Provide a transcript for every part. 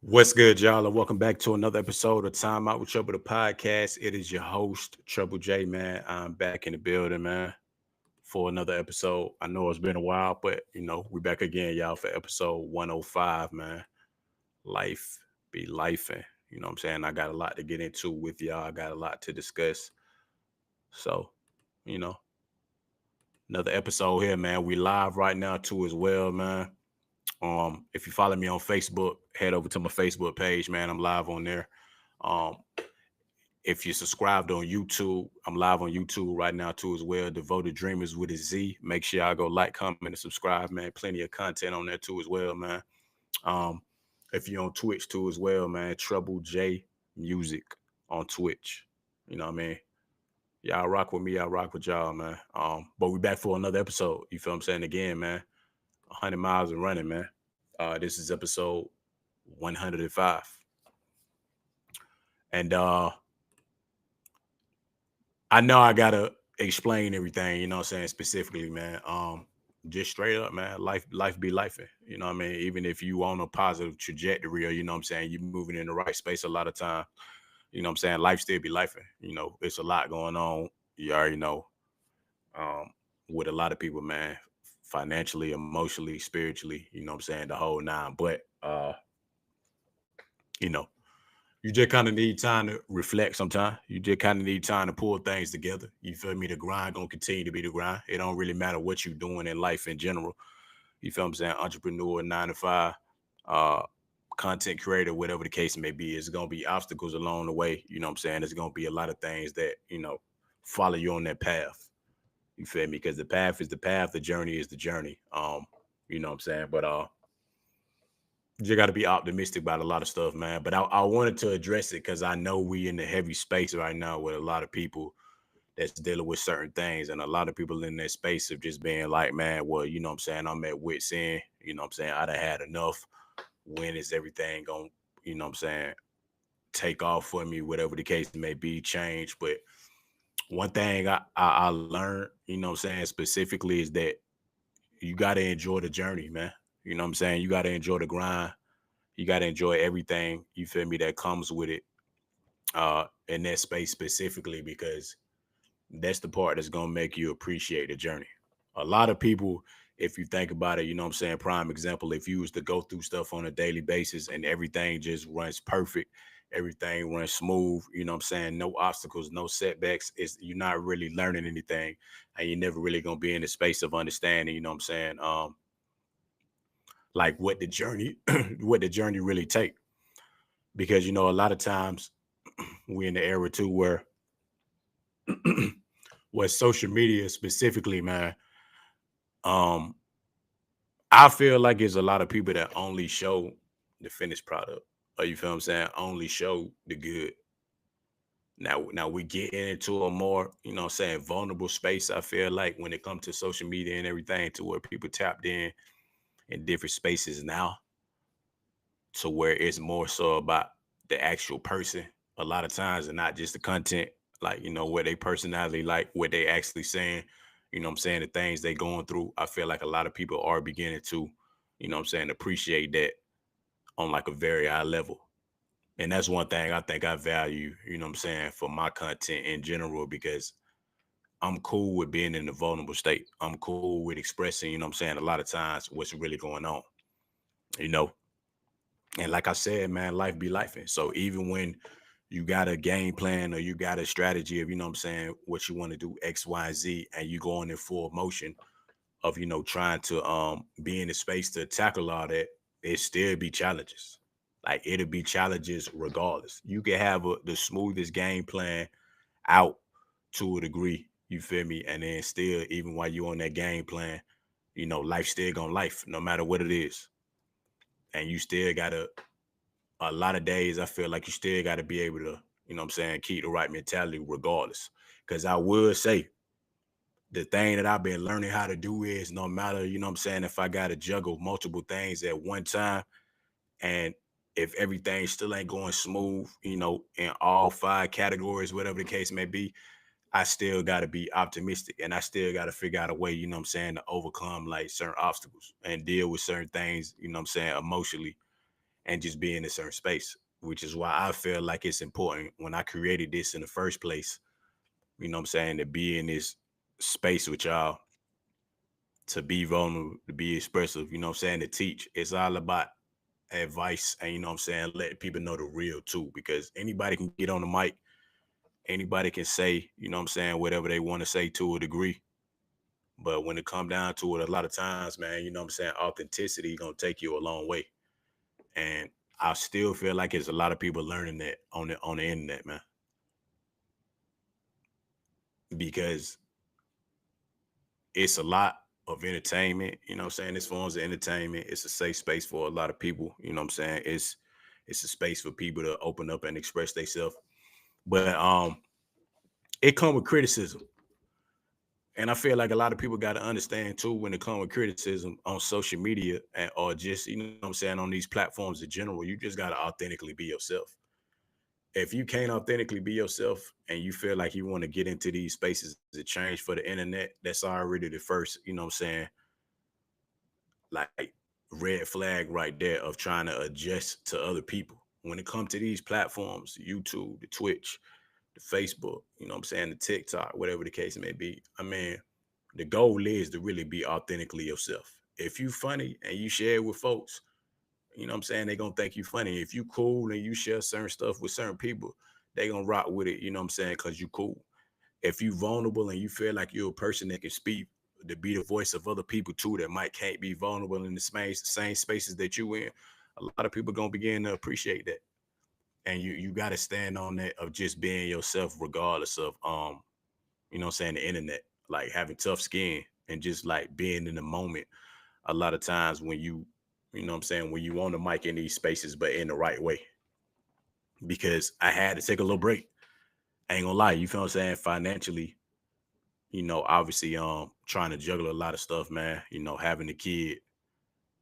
What's good, y'all, and welcome back to another episode of Timeout with Treble the podcast. It is your host, Treble J, man. I'm back in the building, man, for another episode. I know it's been a while, but, we're back again, y'all, for episode 105, man. Life be lifing. You know what I'm saying? I got a lot to get into with y'all. I got a lot to discuss. So, you know, another episode here, man. We live right now, too, as well, man. If you follow me on Facebook, head over to my Facebook page, man. I'm live on there. If you're subscribed on YouTube, I'm live on YouTube right now too as well. Devoted Dreamers with a Z. Make sure y'all go like, comment, and subscribe, man. Plenty of content on there too as well, man. If you're on Twitch too as well, man. Treble J Music on Twitch. You know what I mean? Y'all rock with me, I rock with y'all, man. But we back for another episode. You feel what I'm saying? Again, man. 100 miles and running, man. This is episode 105. And I know I gotta explain everything, you know what I'm saying, specifically, man. Just straight up, man, life be lifing. You know what I mean? Even if you on a positive trajectory or you know what I'm saying, you're moving in the right space a lot of time, you know what I'm saying, life still be lifing. You know, it's a lot going on. You already know. With a lot of people, man, financially, emotionally, spiritually, you know what I'm saying, the whole nine. But you know, you just kind of need time to reflect sometimes. You just kind of need time to pull things together. You feel me? The grind gonna continue to be the grind. It don't really matter what you're doing in life in general. You feel what I'm saying? Entrepreneur, 9 to 5, uh, content creator, whatever the case may be. It's gonna be obstacles along the way. You know what I'm saying? There's gonna be a lot of things that, follow you on that path. You feel me? Because the path is the path, the journey is the journey. You know what I'm saying? But you got to be optimistic about a lot of stuff, man. But I wanted to address it because I know we in the heavy space right now with a lot of people that's dealing with certain things. And a lot of people in that space of just being like, man, well, you know what I'm saying? I'm at wit's end. You know what I'm saying? I done had enough. When is everything going to, you know what I'm saying, take off for me, whatever the case may be, change. But one thing I learned, you know what I'm saying, specifically is that you got to enjoy the journey, man. You know what I'm saying? You got to enjoy the grind. You got to enjoy everything, you feel me, that comes with it in that space specifically, because that's the part that's going to make you appreciate the journey. A lot of people, if you think about it, you know what I'm saying, prime example, if you was to go through stuff on a daily basis and everything just runs perfect, everything runs smooth, you know what I'm saying, no obstacles, no setbacks, you're not really learning anything, and you're never really going to be in the space of understanding, you know what I'm saying, like what the journey what the journey really take. Because a lot of times we're in the era too where what social media specifically, man, um I feel like there's a lot of people that only show the finished product, or you feel what I'm saying, only show the good. Now we get into a more, what I'm saying, vulnerable space, I feel like, when it comes to social media and everything, to where people tapped in different spaces now, to where it's more so about the actual person a lot of times, and not just the content, like, what they personality, like what they actually saying, you know what I'm saying, the things they going through. I feel like a lot of people are beginning to, you know what I'm saying, appreciate that on like a very high level. And that's one thing I think I value, you know what I'm saying, for my content in general, because I'm cool with being in a vulnerable state. I'm cool with expressing, you know what I'm saying, a lot of times what's really going on, you know. And like I said, man, life be life. So even when you got a game plan or you got a strategy of, you know what I'm saying, what you want to do, X, Y, Z, and you go on in full motion of, you know, trying to be in the space to tackle all that, it still be challenges. Like it'll be challenges regardless. You can have the smoothest game plan out to a degree, you feel me? And then still, even while you on that game plan, you know, life still gonna life, no matter what it is. And you still gotta a lot of days I feel like you still gotta be able to, you know what I'm saying, keep the right mentality regardless. Cause I would say the thing that I've been learning how to do is no matter, you know what I'm saying, if I gotta juggle multiple things at one time, and if everything still ain't going smooth, you know, in all five categories, whatever the case may be, I still got to be optimistic and I still got to figure out a way, you know what I'm saying, to overcome like certain obstacles and deal with certain things, you know what I'm saying, emotionally and just be in a certain space, which is why I feel like it's important when I created this in the first place, you know what I'm saying, to be in this space with y'all, to be vulnerable, to be expressive, you know what I'm saying, to teach. It's all about advice and, you know what I'm saying, let people know the real too, because anybody can get on the mic, anybody can say, you know what I'm saying, whatever they want to say to a degree. But when it come down to it, a lot of times, man, you know what I'm saying, authenticity gonna take you a long way. And I still feel like it's a lot of people learning that on the internet, man. Because it's a lot of entertainment, you know what I'm saying? This forms of entertainment. It's a safe space for a lot of people, you know what I'm saying? It's a space for people to open up and express themselves. But it come with criticism. And I feel like a lot of people got to understand too when it comes with criticism on social media or just, you know what I'm saying, on these platforms in general, you just got to authentically be yourself. If you can't authentically be yourself and you feel like you want to get into these spaces to change for the internet, that's already the first, you know what I'm saying, like red flag right there of trying to adjust to other people. When it comes to these platforms, YouTube, the Twitch, the Facebook, you know what I'm saying, the TikTok, whatever the case may be. I mean, the goal is to really be authentically yourself. If you funny and you share it with folks, you know what I'm saying, they gonna think you funny. If you cool and you share certain stuff with certain people, they gonna rock with it, you know what I'm saying, because you cool. If you vulnerable and you feel like you're a person that can speak to be the voice of other people too that might can't be vulnerable in the same spaces that you in, a lot of people gonna begin to appreciate that. And you gotta stand on that of just being yourself regardless of you know what I'm saying, the internet, like having tough skin and just like being in the moment a lot of times when you know what I'm saying, when you on the mic in these spaces, but in the right way. Because I had to take a little break. I ain't gonna lie, you feel what I'm saying? Financially, you know, obviously trying to juggle a lot of stuff, man, you know, having a kid,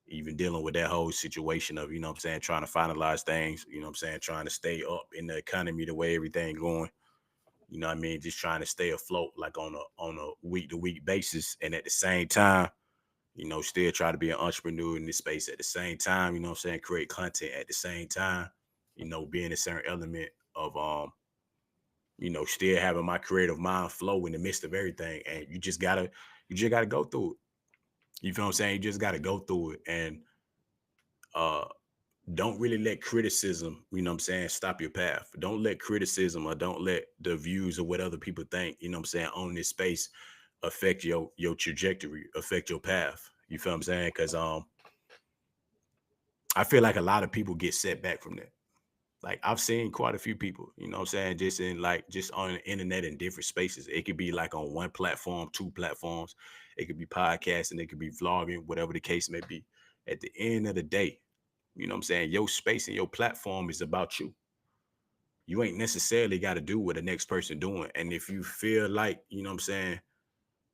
even dealing with that whole situation of, you know what I'm saying, trying to finalize things, you know what I'm saying, trying to stay up in the economy the way everything going. You know what I mean? Just trying to stay afloat like on a week to week basis. And at the same time, you know, still try to be an entrepreneur in this space at the same time, you know what I'm saying, create content at the same time, you know, being a certain element of you know, still having my creative mind flow in the midst of everything. And you just gotta go through it. You feel what I'm saying? You just gotta go through it and uh don't really let criticism, you know what I'm saying, stop your path. Don't let criticism or don't let the views of what other people think, you know what I'm saying, on this space affect your trajectory, affect your path. You feel what I'm saying? Because I feel like a lot of people get set back from that. Like I've seen quite a few people, you know what I'm saying, just in like just on the internet in different spaces. It could be like on one platform, two platforms, it could be podcasting, it could be vlogging, whatever the case may be. At the end of the day, you know what I'm saying, your space and your platform is about you. You ain't necessarily got to do what the next person doing. And if you feel like, you know what I'm saying,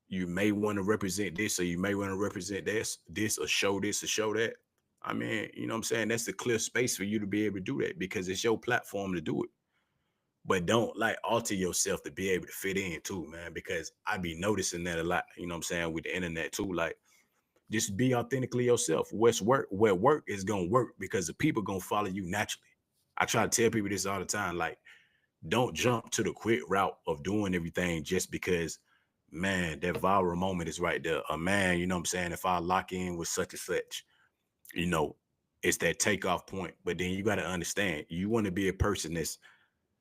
you may want to represent this or you may want to represent this or show that. I mean, you know what I'm saying? That's the clear space for you to be able to do that because it's your platform to do it. But don't like alter yourself to be able to fit in too, man, because I be noticing that a lot, you know what I'm saying, with the internet too. Like just be authentically yourself. Where work is gonna work because the people gonna follow you naturally. I try to tell people this all the time. Like, don't jump to the quick route of doing everything just because man, that viral moment is right there. A man, you know what I'm saying? If I lock in with such and such, you know, it's that takeoff point. But then you got to understand, you want to be a person that's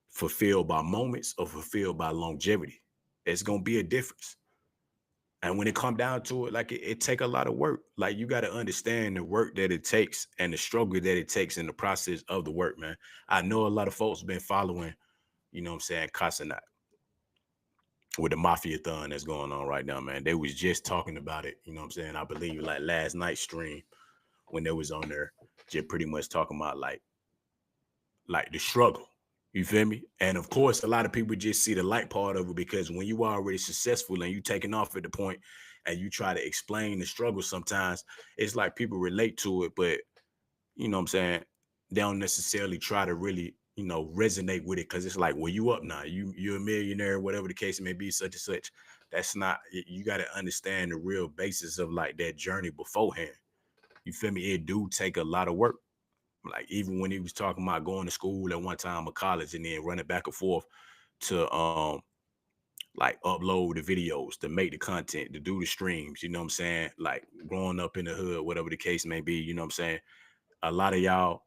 fulfilled by moments or fulfilled by longevity. It's gonna be a difference. And when it come down to it, like it take a lot of work. Like you got to understand the work that it takes and the struggle that it takes in the process of the work, man. I know a lot of folks been following, you know what I'm saying, Casanat with the mafia thon that's going on right now, man. They was just talking about it, you know what I'm saying? I believe like last night's stream when they was on there, just pretty much talking about like the struggle. You feel me? And of course, a lot of people just see the light part of it because when you are already successful and you taking off at the point and you try to explain the struggle sometimes, it's like people relate to it, but you know what I'm saying? They don't necessarily try to really, you know, resonate with it because it's like, well, you up now. You're a millionaire, whatever the case may be, such and such. That's not you got to understand the real basis of like that journey beforehand. You feel me? It do take a lot of work. Like even when he was talking about going to school at one time or college and then running back and forth to like upload the videos, to make the content, to do the streams, you know what I'm saying? Like growing up in the hood, whatever the case may be, you know what I'm saying? A lot of y'all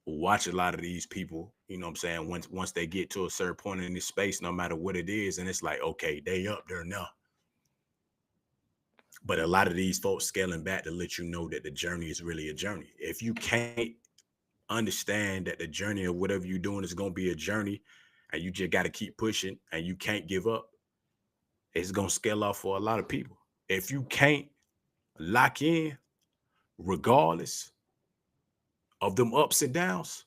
watch a lot of these people, you know what I'm saying? Once they get to a certain point in this space, no matter what it is, and it's like, okay, they up there now. But a lot of these folks scaling back to let you know that the journey is really a journey. If you can't understand that the journey of whatever you're doing is going to be a journey and you just got to keep pushing and you can't give up, it's going to scale off for a lot of people. If you can't lock in, regardless of them ups and downs,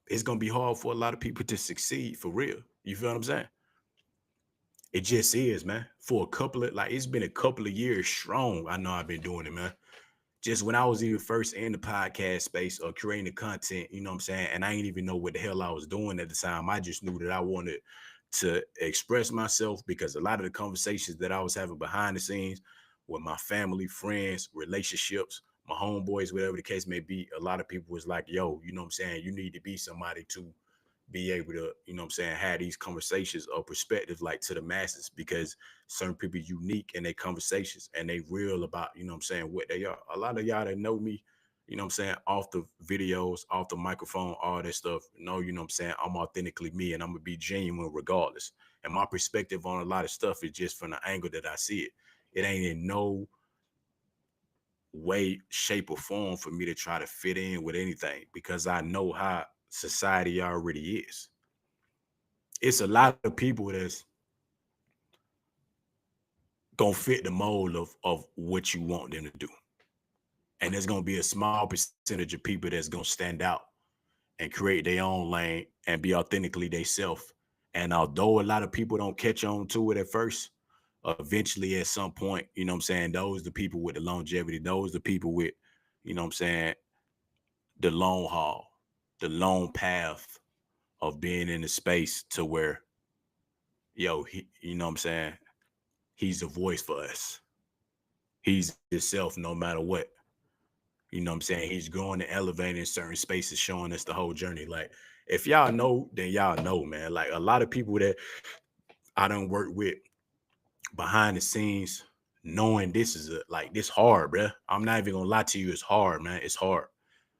it's going to be hard for a lot of people to succeed for real. You feel what I'm saying? It just is, man. For a couple of, like, it's been a couple of years strong. I know I've been doing it, man. Just when I was even first in the podcast space or creating the content, you know what I'm saying? And I didn't even know what the hell I was doing at the time. I just knew that I wanted to express myself because a lot of the conversations that I was having behind the scenes with my family, friends, relationships, my homeboys, whatever the case may be, a lot of people was like, yo, you know what I'm saying? You need to be somebody to be able to, you know what I'm saying, have these conversations or perspectives like to the masses because certain people unique in their conversations and they real about, you know what I'm saying, what they are. A lot of y'all that know me, you know what I'm saying, off the videos, off the microphone, all that stuff, know, you know what I'm saying, I'm authentically me and I'm gonna be genuine regardless. And my perspective on a lot of stuff is just from the angle that I see it. It ain't in no way, shape, or form for me to try to fit in with anything because I know how society already is. It's a lot of people that's gonna fit the mold of what you want them to do. And there's gonna be a small percentage of people that's gonna stand out and create their own lane and be authentically themselves. And although a lot of people don't catch on to it at first, eventually at some point, you know what I'm saying, those the people with the longevity, those the people with, you know what I'm saying, the long haul, the long path of being in the space to where, yo, you know what I'm saying, he's a voice for us. He's himself no matter what. You know what I'm saying? He's growing and elevating in certain spaces, showing us the whole journey. Like, if y'all know, then y'all know, man. Like a lot of people that I don't work with behind the scenes, knowing this is like this hard, bruh. I'm not even gonna lie to you, it's hard, man. It's hard.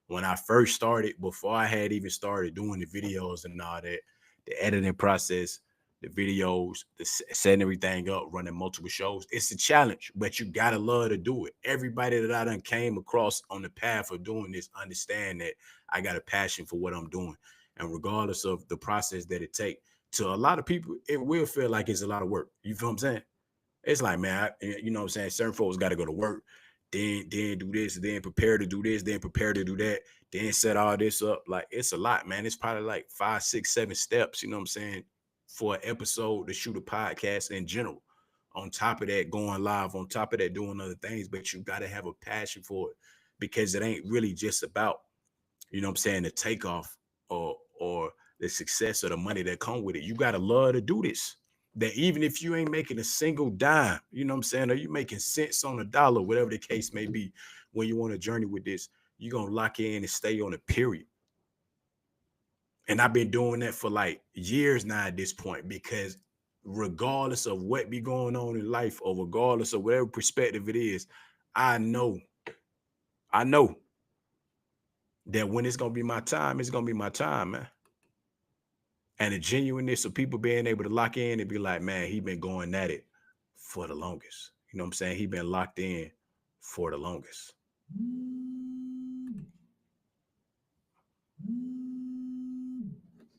When I first started, before I had even started doing the videos and all that, the editing process, the videos, the setting everything up, running multiple shows, it's a challenge, but you gotta love to do it. Everybody that I done came across on the path of doing this understand that I got a passion for what I'm doing. And regardless of the process that it take, to a lot of people, it will feel like it's a lot of work. You feel what I'm saying? It's like, man, you know what I'm saying? Certain folks got to go to work, then do this, then prepare to do this, then prepare to do that, then set all this up. Like, it's a lot, man. It's probably like 5, 6, 7 steps, you know what I'm saying, for an episode to shoot a podcast in general. On top of that, going live, on top of that, doing other things, but you got to have a passion for it because it ain't really just about, you know what I'm saying, the takeoff or the success or the money that come with it. You gotta love to do this. That even if you ain't making a single dime, you know what I'm saying, or you making cents on a dollar, whatever the case may be, when you want to journey with this, you're gonna lock in and stay on a period. And I've been doing that for like years now at this point because regardless of what be going on in life, or regardless of whatever perspective it is, I know, I know that when it's gonna be my time, it's gonna be my time, man. And the genuineness of people being able to lock in and be like, man, he been going at it for the longest. You know what I'm saying? He been locked in for the longest.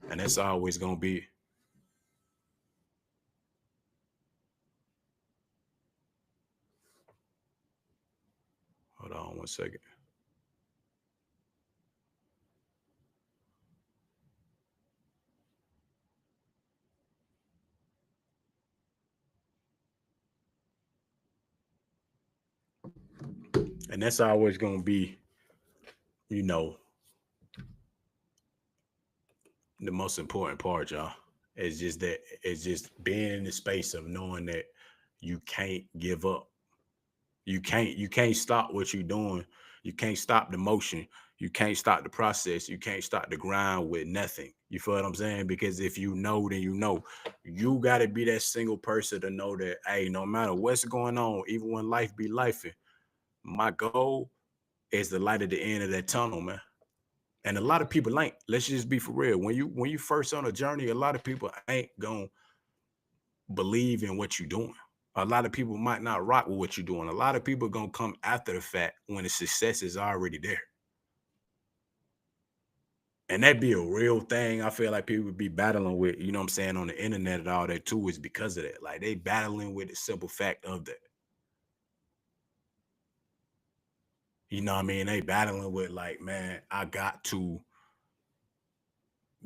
And that's always gonna be. Hold on one second. And that's always gonna be, you know, the most important part, y'all. It's just that it's just being in the space of knowing that you can't give up. You can't stop what you're doing. You can't stop the motion. You can't stop the process. You can't stop the grind with nothing. You feel what I'm saying? Because if you know, then you know. You gotta be that single person to know that, hey, no matter what's going on, even when life be lifing, my goal is the light at the end of that tunnel, man. And a lot of people ain't. Let's just be for real. When you first on a journey, a lot of people ain't gonna believe in what you're doing. A lot of people might not rock with what you're doing. A lot of people gonna come after the fact when the success is already there. And that be a real thing. I feel like people would be battling with, you know what I'm saying, on the internet and all that too, is because of that. Like they battling with the simple fact of that. You know what I mean? They battling with like, man, I got to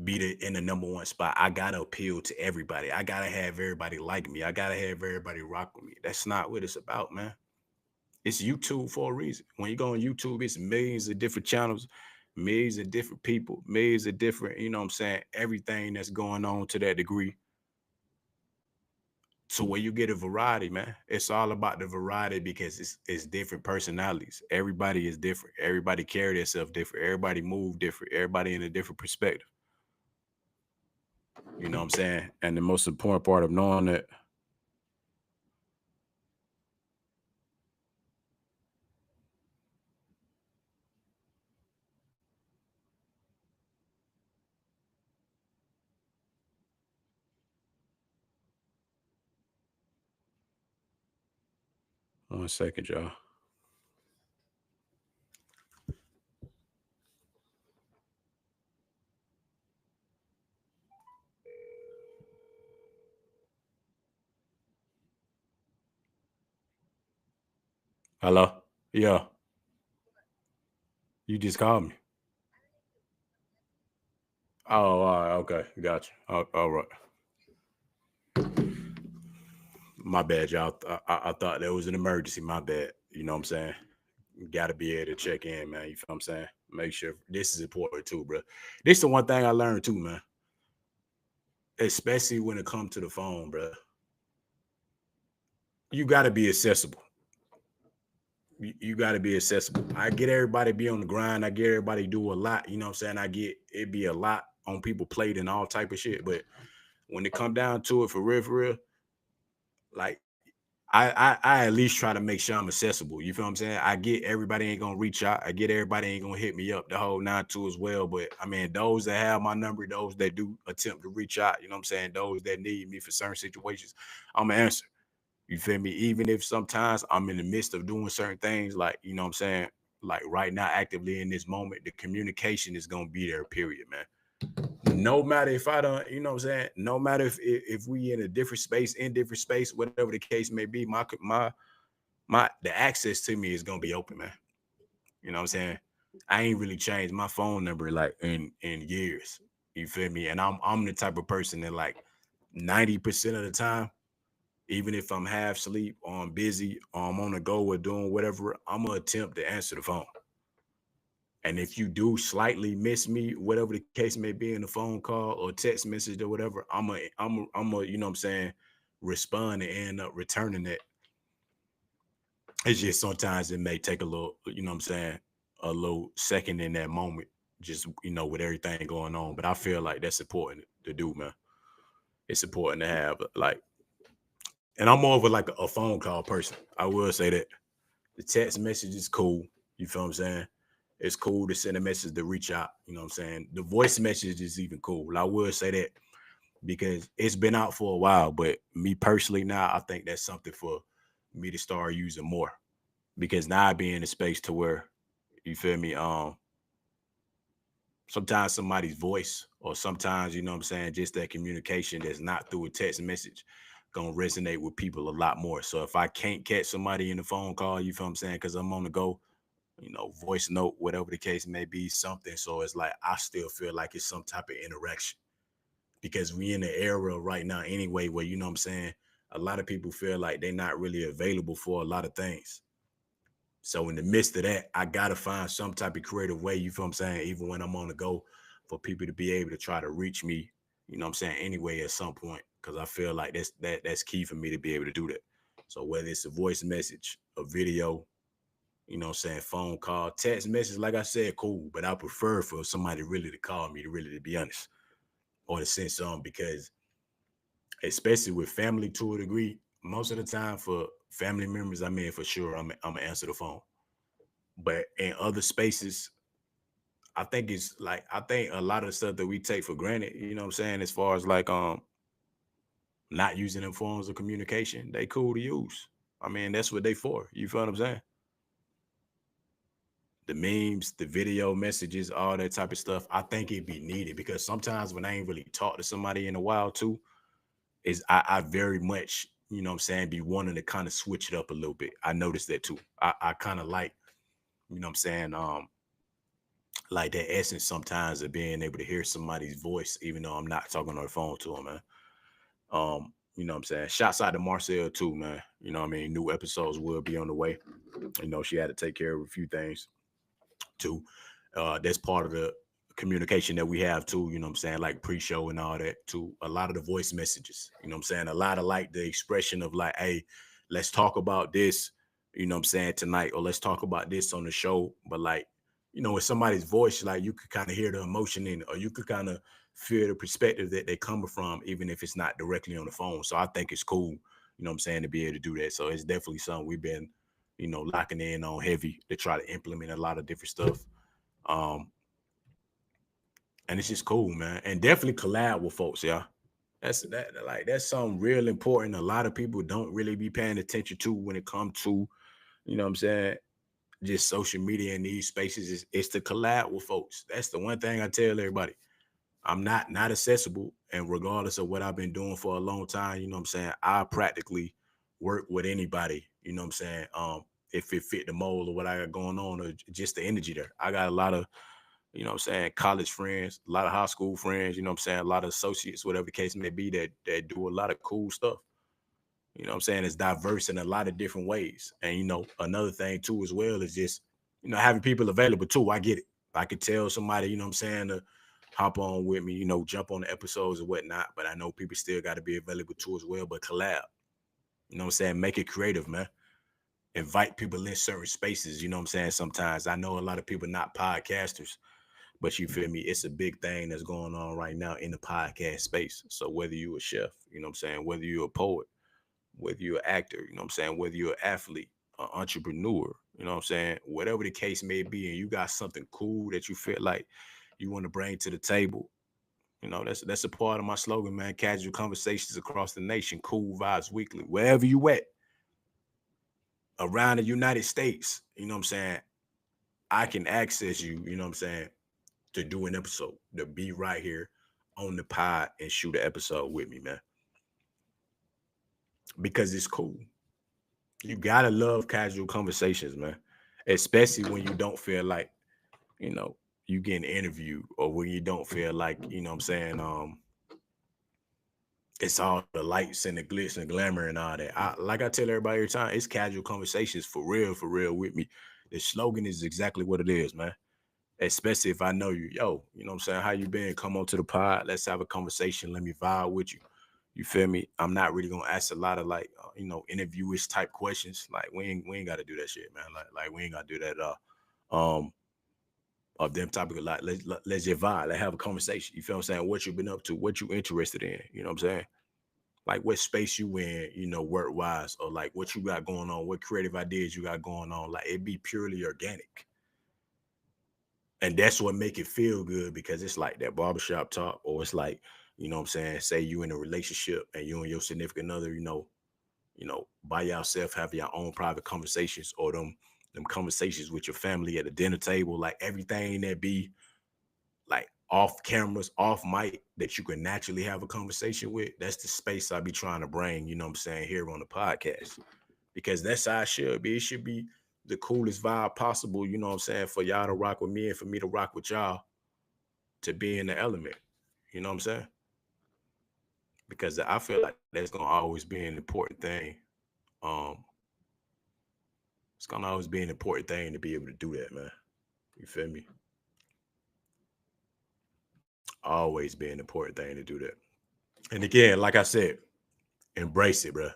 be in the number one spot. I gotta appeal to everybody. I gotta have everybody like me. I gotta have everybody rock with me. That's not what it's about, man. It's YouTube for a reason. When you go on YouTube, it's millions of different channels, millions of different people, millions of different, you know what I'm saying, everything that's going on to that degree. So where you get a variety, man. It's all about the variety because it's different personalities. Everybody is different. Everybody carry themselves different. Everybody move different. Everybody in a different perspective. You know what I'm saying? And the most important part of knowing that. 1 second, y'all. Hello? Yeah. You just called me. Oh, all right. Okay. Gotcha. All right. My bad, y'all. I thought there was an emergency. My bad. You know what I'm saying? Got to be able to check in, man. You feel what I'm saying? Make sure this is important too, bro. This is the one thing I learned too, man. Especially when it comes to the phone, bro. You got to be accessible. You got to be accessible. I get everybody be on the grind. I get everybody do a lot. You know what I'm saying? I get it be a lot on people plate and all type of shit. But when it come down to it, for real, like I at least try to make sure I'm accessible. You feel what I'm saying? I get everybody ain't gonna reach out. I get everybody ain't gonna hit me up the whole 9 2 as well. But I mean, those that have my number, those that do attempt to reach out, you know what I'm saying? Those that need me for certain situations, I'm gonna answer. You feel me? Even if sometimes I'm in the midst of doing certain things, like, you know what I'm saying? Like right now, actively in this moment, the communication is gonna be there, period, man. No matter if I don't, you know what I'm saying? No matter if we in a different space, in different space, whatever the case may be, my the access to me is gonna be open, man. You know what I'm saying? I ain't really changed my phone number like in years. You feel me? And I'm the type of person that like 90% of the time, even if I'm half asleep or I'm busy or I'm on the go or doing whatever, I'm gonna attempt to answer the phone. And if you do slightly miss me, whatever the case may be in a phone call or text message or whatever, I'm a, you know what I'm saying, respond and end up returning that. It's just sometimes it may take a little, you know what I'm saying, a little second in that moment, just, you know, with everything going on. But I feel like that's important to do, man. It's important to have like And I'm more of a phone call person. I will say that the text message is cool. You feel what I'm saying? It's cool to send a message to reach out. You know what I'm saying? The voice message is even cool. I will say that because it's been out for a while, but me personally now, I think that's something for me to start using more because now I be in a space to where you feel me. Sometimes somebody's voice or sometimes, you know what I'm saying, just that communication that's not through a text message gonna resonate with people a lot more. So if I can't catch somebody in the phone call, you feel what I'm saying, because I'm on the go, voice note, whatever the case may be, something. So it's like I still feel like it's some type of interaction because we in the era right now anyway where, you know what I'm saying, a lot of people feel like they're not really available for a lot of things. So in the midst of that, I gotta find some type of creative way, you feel what I'm saying, even when I'm on the go, for people to be able to try to reach me, you know what I'm saying, anyway at some point. Cause I feel like that's key for me to be able to do that. So whether it's a voice message, a video, you know what I'm saying, phone call, text message, like I said, cool. But I prefer for somebody really to call me, to really to be honest, or to send some because especially with family to a degree, most of the time for family members, I mean for sure I'm gonna answer the phone. But in other spaces, I think it's like I think a lot of the stuff that we take for granted, you know what I'm saying, as far as not using them forms of communication, they cool to use. I mean, that's what they for. You feel what I'm saying? The memes, the video messages, all that type of stuff. I think it'd be needed because sometimes when I ain't really talked to somebody in a while too, is I very much, you know what I'm saying, be wanting to kind of switch it up a little bit. I noticed that too. I kind of like, you know what I'm saying, like that essence sometimes of being able to hear somebody's voice, even though I'm not talking on the phone to them, man. You know what I'm saying? Shouts out to Marcel too, man. You know what I mean? New episodes will be on the way. You know, she had to take care of a few things too. That's part of the communication that we have too, you know what I'm saying, like pre-show and all that too. A lot of the voice messages, you know what I'm saying, a lot of like the expression of like, hey, let's talk about this, you know what I'm saying, tonight, or let's talk about this on the show. But like, with somebody's voice, like you could kind of hear the emotion in it, or you could kind of feel the perspective that they're coming from, even if it's not directly on the phone. So I think it's cool, you know what I'm saying, to be able to do that. So it's definitely something we've been, locking in on heavy to try to implement a lot of different stuff. Um, and it's just cool, man. And definitely collab with folks, yeah. That's something real important. A lot of people don't really be paying attention to when it comes to, you know what I'm saying, just social media in these spaces is to collab with folks. That's the one thing I tell everybody. I'm not accessible. And regardless of what I've been doing for a long time, you know what I'm saying, I practically work with anybody, you know what I'm saying. If it fit the mold of what I got going on or just the energy there. I got a lot of, you know what I'm saying, college friends, a lot of high school friends, you know what I'm saying, a lot of associates, whatever the case may be, that do a lot of cool stuff. You know what I'm saying? It's diverse in a lot of different ways. And another thing too as well is just, having people available too. I get it. I could tell somebody, you know what I'm saying, to hop on with me, jump on the episodes and whatnot. But I know people still got to be available too as well. But collab, you know what I'm saying? Make it creative, man. Invite people in certain spaces, you know what I'm saying? Sometimes I know a lot of people not podcasters, but you feel me? It's a big thing that's going on right now in the podcast space. So whether you a chef, you know what I'm saying, whether you're a poet, whether you're an actor, you know what I'm saying, whether you're an athlete, an entrepreneur, you know what I'm saying, whatever the case may be, and you got something cool that you feel like you want to bring to the table, that's a part of my slogan, man. Casual conversations across the nation, cool vibes weekly, wherever you at around the United States, you know what I'm saying, I can access you, you know what I'm saying, to do an episode, to be right here on the pod and shoot an episode with me, man. Because it's cool. You gotta love casual conversations, man. Especially when you don't feel like, you know, you getting interviewed or when you don't feel like, you know what I'm saying, it's all the lights and the glitz and glamour and all that. Like I tell everybody every time, it's casual conversations for real with me. The slogan is exactly what it is, man. Especially if I know you, yo, you know what I'm saying? How you been? Come on to the pod. Let's have a conversation. Let me vibe with you. You feel me? I'm not really gonna ask a lot of like, interviewish type questions. Like we ain't got to do that shit, man. Like we ain't got to do that at all. Of them topic, like let's just vibe. Let's have a conversation. You feel what I'm saying? What you been up to? What you interested in? You know what I'm saying? like what space you in, work wise, or like what you got going on, what creative ideas you got going on. Like it be purely organic. And that's what make it feel good because it's like that barbershop talk, or it's like, what I'm saying, say you in a relationship and you and your significant other, by yourself, have your own private conversations, or them conversations with your family at the dinner table, like everything that be like off cameras, off mic, that you can naturally have a conversation with. That's the space I be trying to bring, I'm saying, here on the podcast. Because that's how it should be. It should be the coolest vibe possible, what I'm saying, for y'all to rock with me and for me to rock with y'all, to be in the element. You know what I'm saying? Because I feel like that's gonna always be an important thing. Um, it's gonna always be an important thing to be able to do that, man. You feel me? Always be an important thing to do that. And again, like I said, embrace it, bro.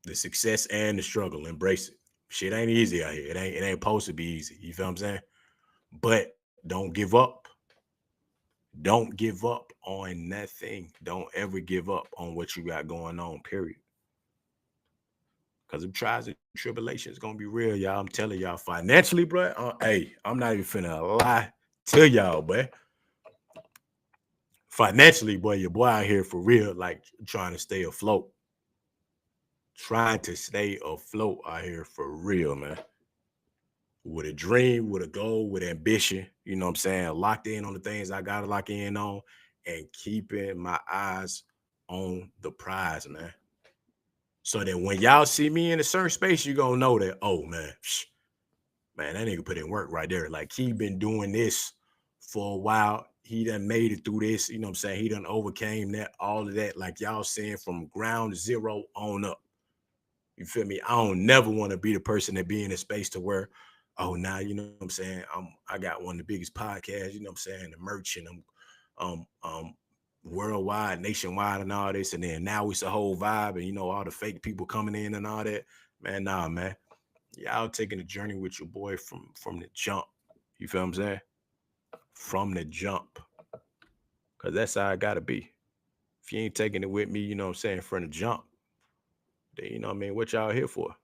The success and the struggle, embrace it. Shit ain't easy out here. It ain't supposed to be easy. You feel what I'm saying? But don't give up. Don't give up on nothing. Don't ever give up on what you got going on, period. Because the trials and tribulations gonna be real, y'all. I'm telling y'all, financially, bro. Hey, I'm not even finna lie to y'all, boy. Financially, boy, your boy out here for real, like trying to stay afloat. Trying to stay afloat out here for real, man. With a dream, with a goal, with ambition, you know what I'm saying? Locked in on the things I gotta lock in on, and keeping my eyes on the prize, man. So that when y'all see me in a certain space, you gonna know that, oh man, man, that nigga put in work right there. Like he been doing this for a while. He done made it through this, you know what I'm saying? He done overcame that, all of that, like y'all saying, from ground zero on up. You feel me? I don't never want to be the person that be in a space to where, oh, now, you know what I'm saying? I got one of the biggest podcasts, you know what I'm saying, the merch, and worldwide, nationwide, and all this. And then now it's a whole vibe, and all the fake people coming in and all that. Man, nah, man. Y'all taking the journey with your boy from the jump. You feel what I'm saying? From the jump. Cause that's how I gotta be. If you ain't taking it with me, you know what I'm saying, from the jump, then you know what I mean, what y'all here for?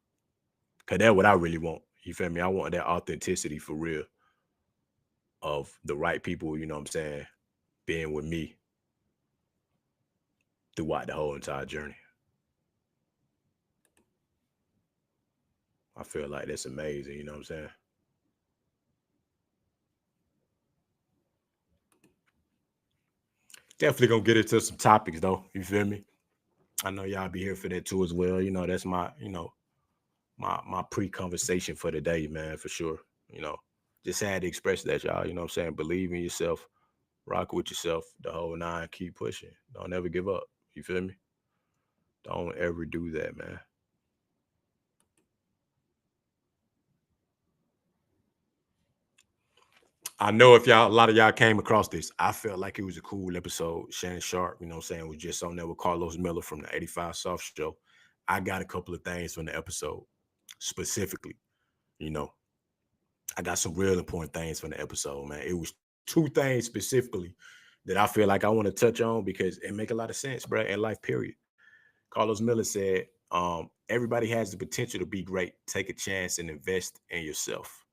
Cause that's what I really want. You feel me? I want that authenticity for real, of the right people, you know what I'm saying, being with me throughout the whole entire journey. I feel like that's amazing, you know what I'm saying? Definitely gonna get into some topics though. You feel me? I know y'all be here for that too as well. That's my pre-conversation for the day, man, for sure. You know, just had to express that, y'all. You know what I'm saying? Believe in yourself, rock with yourself, the whole nine, keep pushing. Don't ever give up. You feel me? Don't ever do that, man. I know if y'all, a lot of y'all came across this, I felt like it was a cool episode. Shannon Sharp, you know what I'm saying, was just on there with Carlos Miller from the 85 Soft Show. I got a couple of things from the episode specifically. You know, I got some real important things from the episode, man. It was two things specifically that I feel like I want to touch on because it make a lot of sense, bro, in life, period. Carlos Miller said, everybody has the potential to be great. Take a chance and invest in yourself.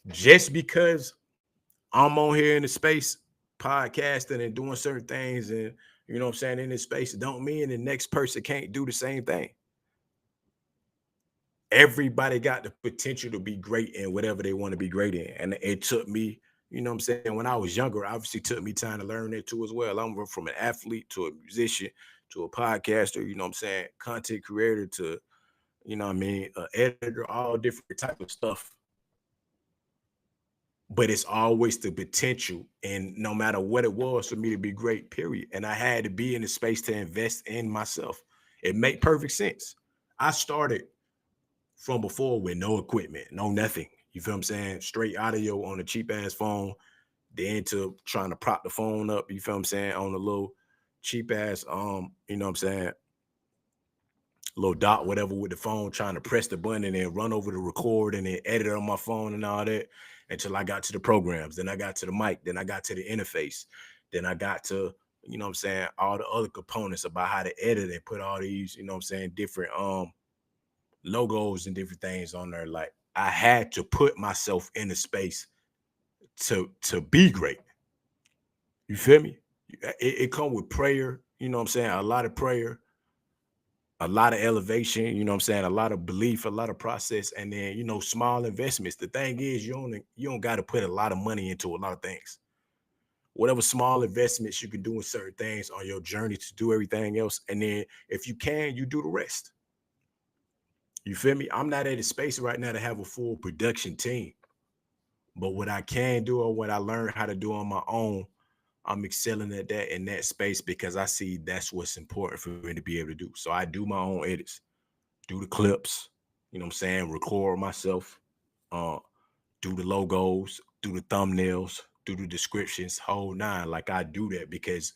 Just because I'm on here in the space podcasting and doing certain things, and you know what I'm saying, in this space, don't mean the next person can't do the same thing. Everybody got the potential to be great in whatever they want to be great in. And it took me, you know what I'm saying, when I was younger, obviously took me time to learn that too as well. I'm from an athlete to a musician to a podcaster, you know what I'm saying, content creator to, you know what I mean, editor, all different type of stuff. But it's always the potential, and no matter what it was, for me to be great, period. And I had to be in the space to invest in myself. It made perfect sense. I started from before with no equipment, no nothing. You feel what I'm saying? Straight audio on a cheap ass phone, then to trying to prop the phone up, you feel what I'm saying, on a little cheap ass, you know what I'm saying, little dot, whatever, with the phone, trying to press the button and then run over to record and then edit it on my phone and all that, until I got to the programs. Then I got to the mic. Then I got to the interface. Then I got to, you know what I'm saying, all the other components about how to edit and put all these, you know what I'm saying, different logos and different things on there. Like I had to put myself in a space to be great. You feel me? It come with prayer, you know what I'm saying? A lot of prayer, a lot of elevation, you know what I'm saying? A lot of belief, a lot of process, and then small investments. The thing is, you don't got to put a lot of money into a lot of things. Whatever small investments you can do in certain things on your journey to do everything else. And then if you can, you do the rest. You feel me? I'm not at a space right now to have a full production team. But what I can do or what I learned how to do on my own, I'm excelling at that in that space because I see that's what's important for me to be able to do. So I do my own edits, do the clips, you know what I'm saying, record myself, uh, do the logos, do the thumbnails, do the descriptions, whole nine. Like I do that because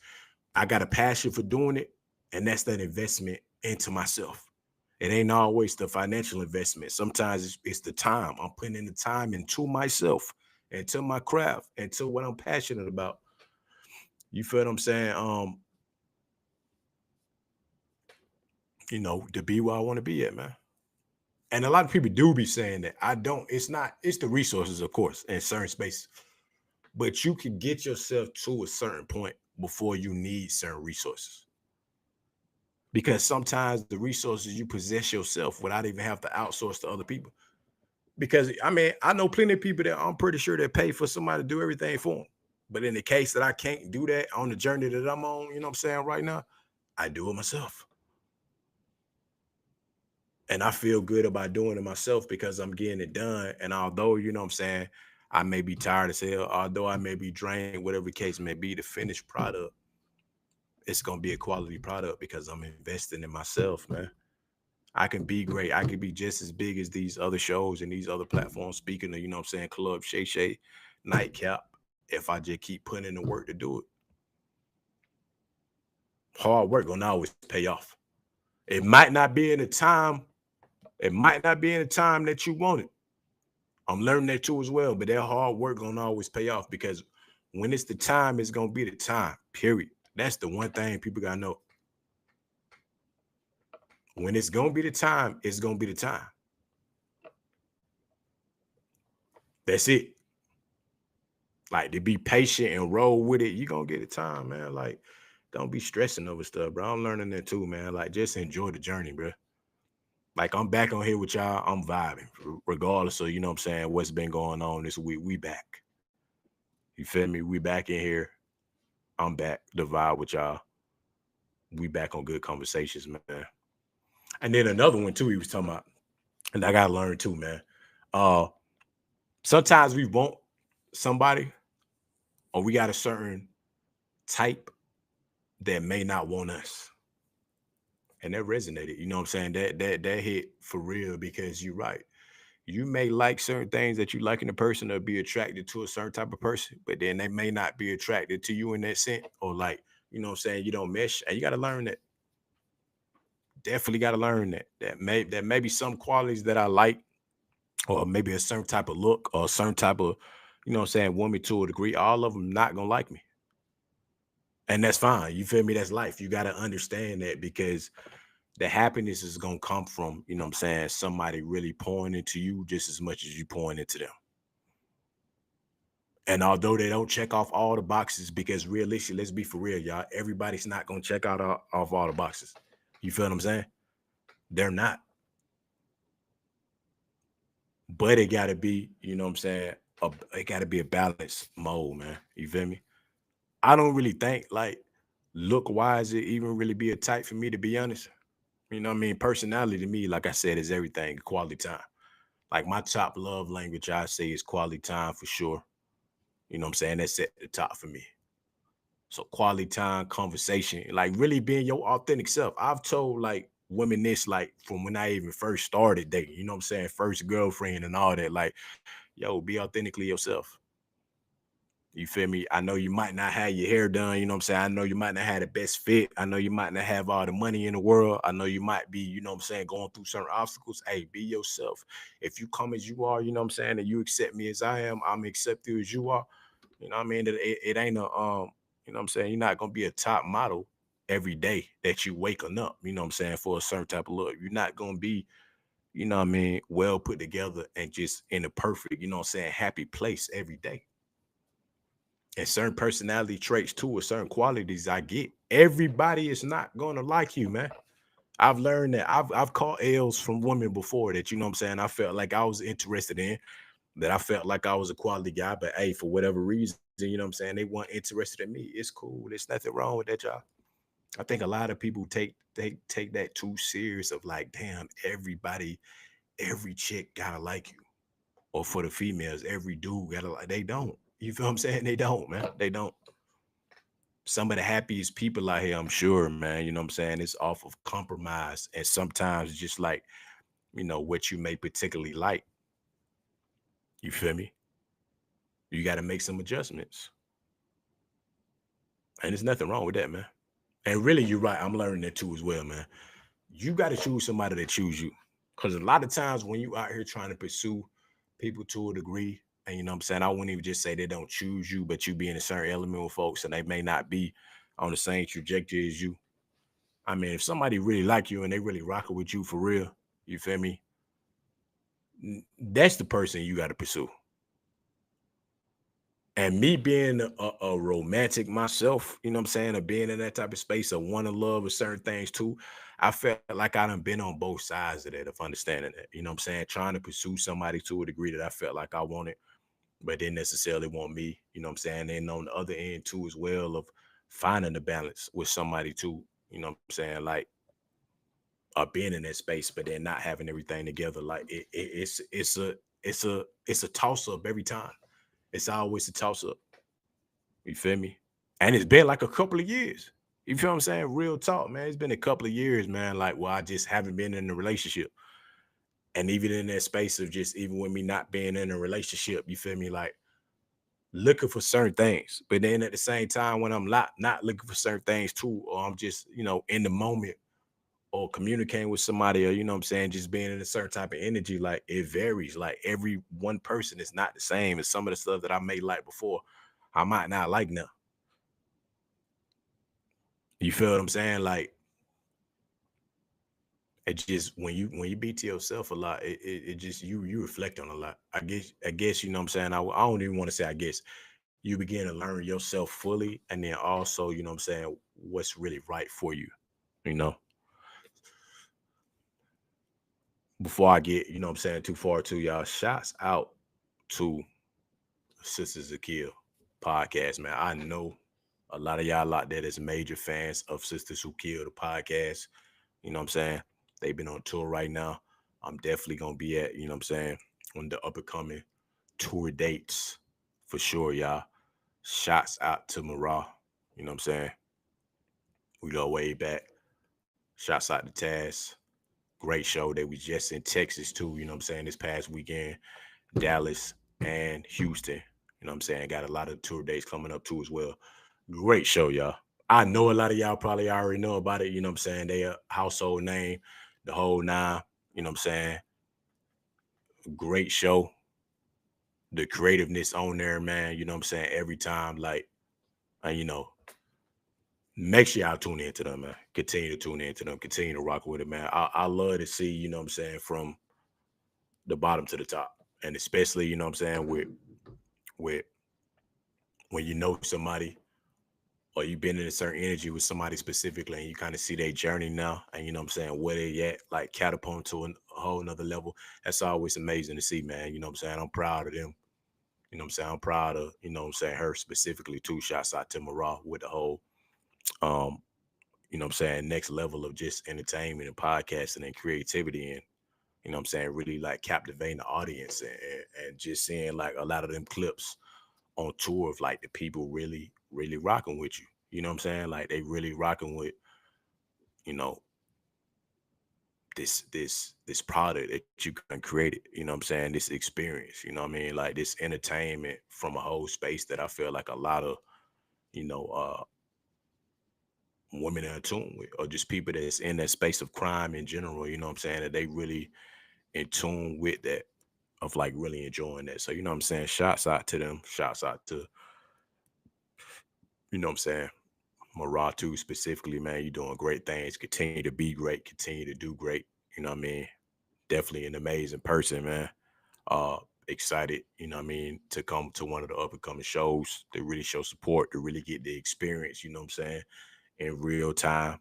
I got a passion for doing it, and that's that investment into myself. It ain't always the financial investment. Sometimes it's the time. I'm putting in the time into myself, into my craft, into what I'm passionate about. You feel what I'm saying? To be where I want to be at, man. And a lot of people do be saying that. I don't. It's not. It's the resources, of course, in certain spaces. But you can get yourself to a certain point before you need certain resources. Because sometimes the resources you possess yourself without even have to outsource to other people. Because I mean, I know plenty of people that I'm pretty sure that pay for somebody to do everything for them. But in the case that I can't do that on the journey that I'm on, you know what I'm saying, right now, I do it myself. And I feel good about doing it myself because I'm getting it done. And although, you know what I'm saying, I may be tired as hell, although I may be drained, whatever the case may be, the finished product, it's gonna be a quality product because I'm investing in myself, man. I can be great. I can be just as big as these other shows and these other platforms. Speaking of, you know what I'm saying, Club Shay Shay, Nightcap, if I just keep putting in the work to do it. Hard work gonna always pay off. It might not be in the time, it might not be in the time that you want it. I'm learning that too as well, but that hard work gonna always pay off because when it's the time, it's gonna be the time, period. That's the one thing people gotta know. When it's gonna be the time, it's gonna be the time. That's it. Like to be patient and roll with it, you gonna get the time, man. Like, don't be stressing over stuff, bro. I'm learning that too, man. Like, just enjoy the journey, bro. Like, I'm back on here with y'all. I'm vibing, regardless of, you know what I'm saying, what's been going on this week. We back. You feel me? We back in here. I'm back to vibe with y'all. We back on good conversations, man. And then another one too, he was talking about, and I gotta learn too, man. Uh, Sometimes we want somebody, or we got a certain type that may not want us. And that resonated. You know what I'm saying? That hit for real because you're right. You may like certain things that you like in a person or be attracted to a certain type of person, but then they may not be attracted to you in that sense, or like, you know what I'm saying, you don't mesh. And you gotta learn that. Definitely gotta learn that. That may be some qualities that I like, or maybe a certain type of look or a certain type of, you know what I'm saying, woman to a degree. All of them not gonna like me. And that's fine. You feel me? That's life. You gotta understand that because the happiness is gonna come from, you know what I'm saying, somebody really pouring into you just as much as you pouring into them. And although they don't check off all the boxes, because realistically, let's be for real, y'all, everybody's not gonna check out off all the boxes. You feel what I'm saying? They're not. But it gotta be, you know what I'm saying, it gotta be a balanced mode, man. You feel me? I don't really think like look wise it even really be a type for me to be honest. You know what I mean? Personality to me, like I said, is everything, quality time. Like my top love language, I say is quality time for sure. You know what I'm saying? That's at the top for me. So quality time, conversation, like really being your authentic self. I've told like women this like from when I even first started dating, you know what I'm saying? First girlfriend and all that. Like, yo, be authentically yourself. You feel me? I know you might not have your hair done, you know what I'm saying? I know you might not have the best fit. I know you might not have all the money in the world. I know you might be, you know what I'm saying, going through certain obstacles. Hey, be yourself. If you come as you are, you know what I'm saying, and you accept me as I am, I'm accept you as you are. You know what I mean? It ain't a You know what I'm saying? You're not gonna be a top model every day that you waking up, you know what I'm saying, for a certain type of look. You're not gonna be, you know what I mean, well put together and just in a perfect, you know what I'm saying, happy place every day. And certain personality traits too, or certain qualities I get. Everybody is not gonna like you, man. I've learned that I've caught L's from women before that, you know what I'm saying, I felt like I was interested in, that I felt like I was a quality guy, but hey, for whatever reason, you know what I'm saying, they weren't interested in me. It's cool. There's nothing wrong with that, y'all. I think a lot of people take that too serious of like, damn, everybody, every chick gotta like you. Or for the females, every dude gotta like, they don't. You feel what I'm saying? They don't, man. They don't. Some of the happiest people out here, I'm sure, man, you know what I'm saying? It's off of compromise. And sometimes just like, what you may particularly like. You feel me? You got to make some adjustments. And there's nothing wrong with that, man. And really, you're right. I'm learning that too as well, man. You got to choose somebody that choose you. Because a lot of times when you out here trying to pursue people to a degree, and you know what I'm saying, I wouldn't even just say they don't choose you, but you be in a certain element with folks and they may not be on the same trajectory as you. I mean, if somebody really like you and they really rocking with you for real, you feel me? That's the person you got to pursue. And me being a romantic myself, you know what I'm saying, or being in that type of space of want to love with certain things too, I felt like I done been on both sides of that, of understanding that, you know what I'm saying, trying to pursue somebody to a degree that I felt like I wanted, but didn't necessarily want me, you know what I'm saying, and on the other end too as well of finding the balance with somebody too, you know what I'm saying, like being in that space, but then not having everything together. Like it's a toss up every time. It's always a toss up. You feel me? And it's been like a couple of years. You feel what I'm saying? Real talk, man. It's been a couple of years, man. Like, well, I just haven't been in a relationship. And even in that space of just even with me not being in a relationship, you feel me? Like looking for certain things. But then at the same time, when I'm not looking for certain things too, or I'm just, in the moment or communicating with somebody, or you know what I'm saying, just being in a certain type of energy, like it varies. Like every one person is not the same. And some of the stuff that I may like before, I might not like now. You feel what I'm saying? Like it just when you be to yourself a lot, it just you reflect on a lot. I guess you know what I'm saying. I don't even want to say I guess you begin to learn yourself fully, and then also you know what I'm saying what's really right for you. You know, before I get you know what I'm saying too far too, y'all. Shouts out to Sisters of Kill podcast, man. I know a lot of y'all out there that's major fans of Sisters Who Kill the podcast. You know what I'm saying? They've been on tour right now. I'm definitely gonna be at, you know what I'm saying, on the up and coming tour dates for sure, y'all. Shots out to Marah. You know what I'm saying? We go way back. Shots out to Taz. Great show. They was just in Texas too, you know what I'm saying, this past weekend. Dallas and Houston. You know what I'm saying? Got a lot of tour dates coming up too as well. Great show, y'all. I know a lot of y'all probably already know about it. You know what I'm saying? They a household name, the whole nine. You know what I'm saying? Great show. The creativeness on there, man. You know what I'm saying? Every time, like, and make sure y'all tune into them, man. Continue to tune into them. Continue to rock with it, man. I love to see, you know what I'm saying, from the bottom to the top. And especially, you know what I'm saying, with when you know somebody or you've been in a certain energy with somebody specifically and you kind of see their journey now and you know what I'm saying, where they at, like catapult to a whole nother level. That's always amazing to see, man. You know what I'm saying? I'm proud of them. You know what I'm saying? I'm proud of, you know what I'm saying, her specifically too. Shouts out to Marah with the whole um, you know what I'm saying, next level of just entertainment and podcasting and creativity and you know what I'm saying, really like captivating the audience and just seeing like a lot of them clips on tour of like the people really, really rocking with you. You know what I'm saying? Like they really rocking with, you know, this product that you can create it. You know what I'm saying? This experience, you know what I mean? Like this entertainment from a whole space that I feel like a lot of, you know, women are in tune with, or just people that's in that space of crime in general, you know what I'm saying? That they really in tune with that of like really enjoying that. So, you know what I'm saying? Shouts out to them. Shouts out to, You know what I'm saying? Maratu specifically, man, you're doing great things. Continue to be great. Continue to do great. You know what I mean? Definitely an amazing person, man. Uh, excited, you know what I mean, to come to one of the up and coming shows to really show support, to really get the experience, you know what I'm saying, in real time,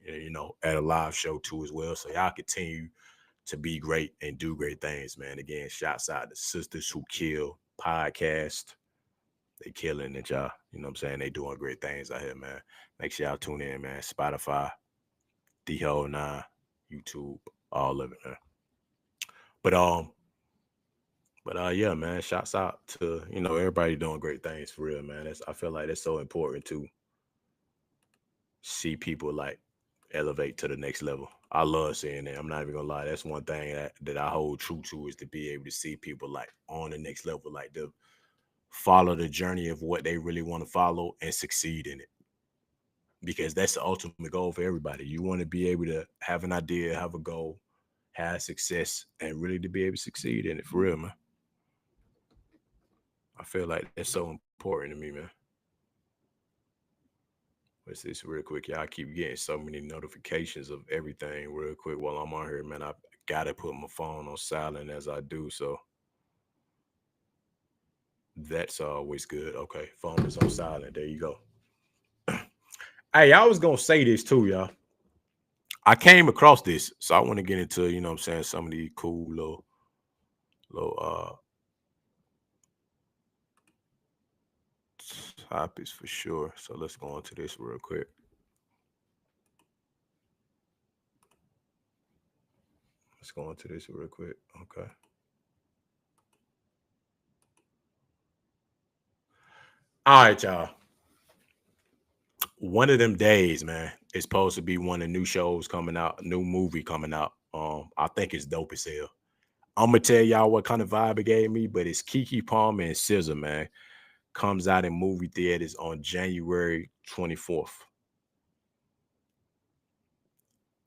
you know, at a live show too as well. So y'all continue to be great and do great things, man. Again, shouts out to Sisters Who Kill podcast. They killing it, y'all. You know what I'm saying? They doing great things out here, man. Make sure y'all tune in, man. Spotify, the whole nine, YouTube, all of it, man. But yeah, man. Shouts out to everybody doing great things for real, man. I feel like that's so important to see people like elevate to the next level. I love seeing that. I'm not even gonna lie. That's one thing that I hold true to is to be able to see people like on the next level, like to follow the journey of what they really want to follow and succeed in it. Because that's the ultimate goal for everybody. You want to be able to have an idea, have a goal, have success, and really to be able to succeed in it for real, man. I feel like that's so important to me, man. Let's see this real quick. Y'all keep getting so many notifications of everything real quick while I'm on here, man. I gotta put my phone on silent as I do, so that's always good. Okay, phone is on silent. There you go. Hey, I was gonna say this too, y'all. I came across this, so I want to get into, you know what I'm saying, some of these cool little topics for sure. So let's go into this real quick. Let's go into this real quick. Okay. All right, y'all. One of them days, man, it's supposed to be one of the new shows coming out, new movie coming out. I think it's dope as hell. I'm gonna tell y'all what kind of vibe it gave me, but it's Kiki Palmer and SZA, man. Comes out in movie theaters on January 24th.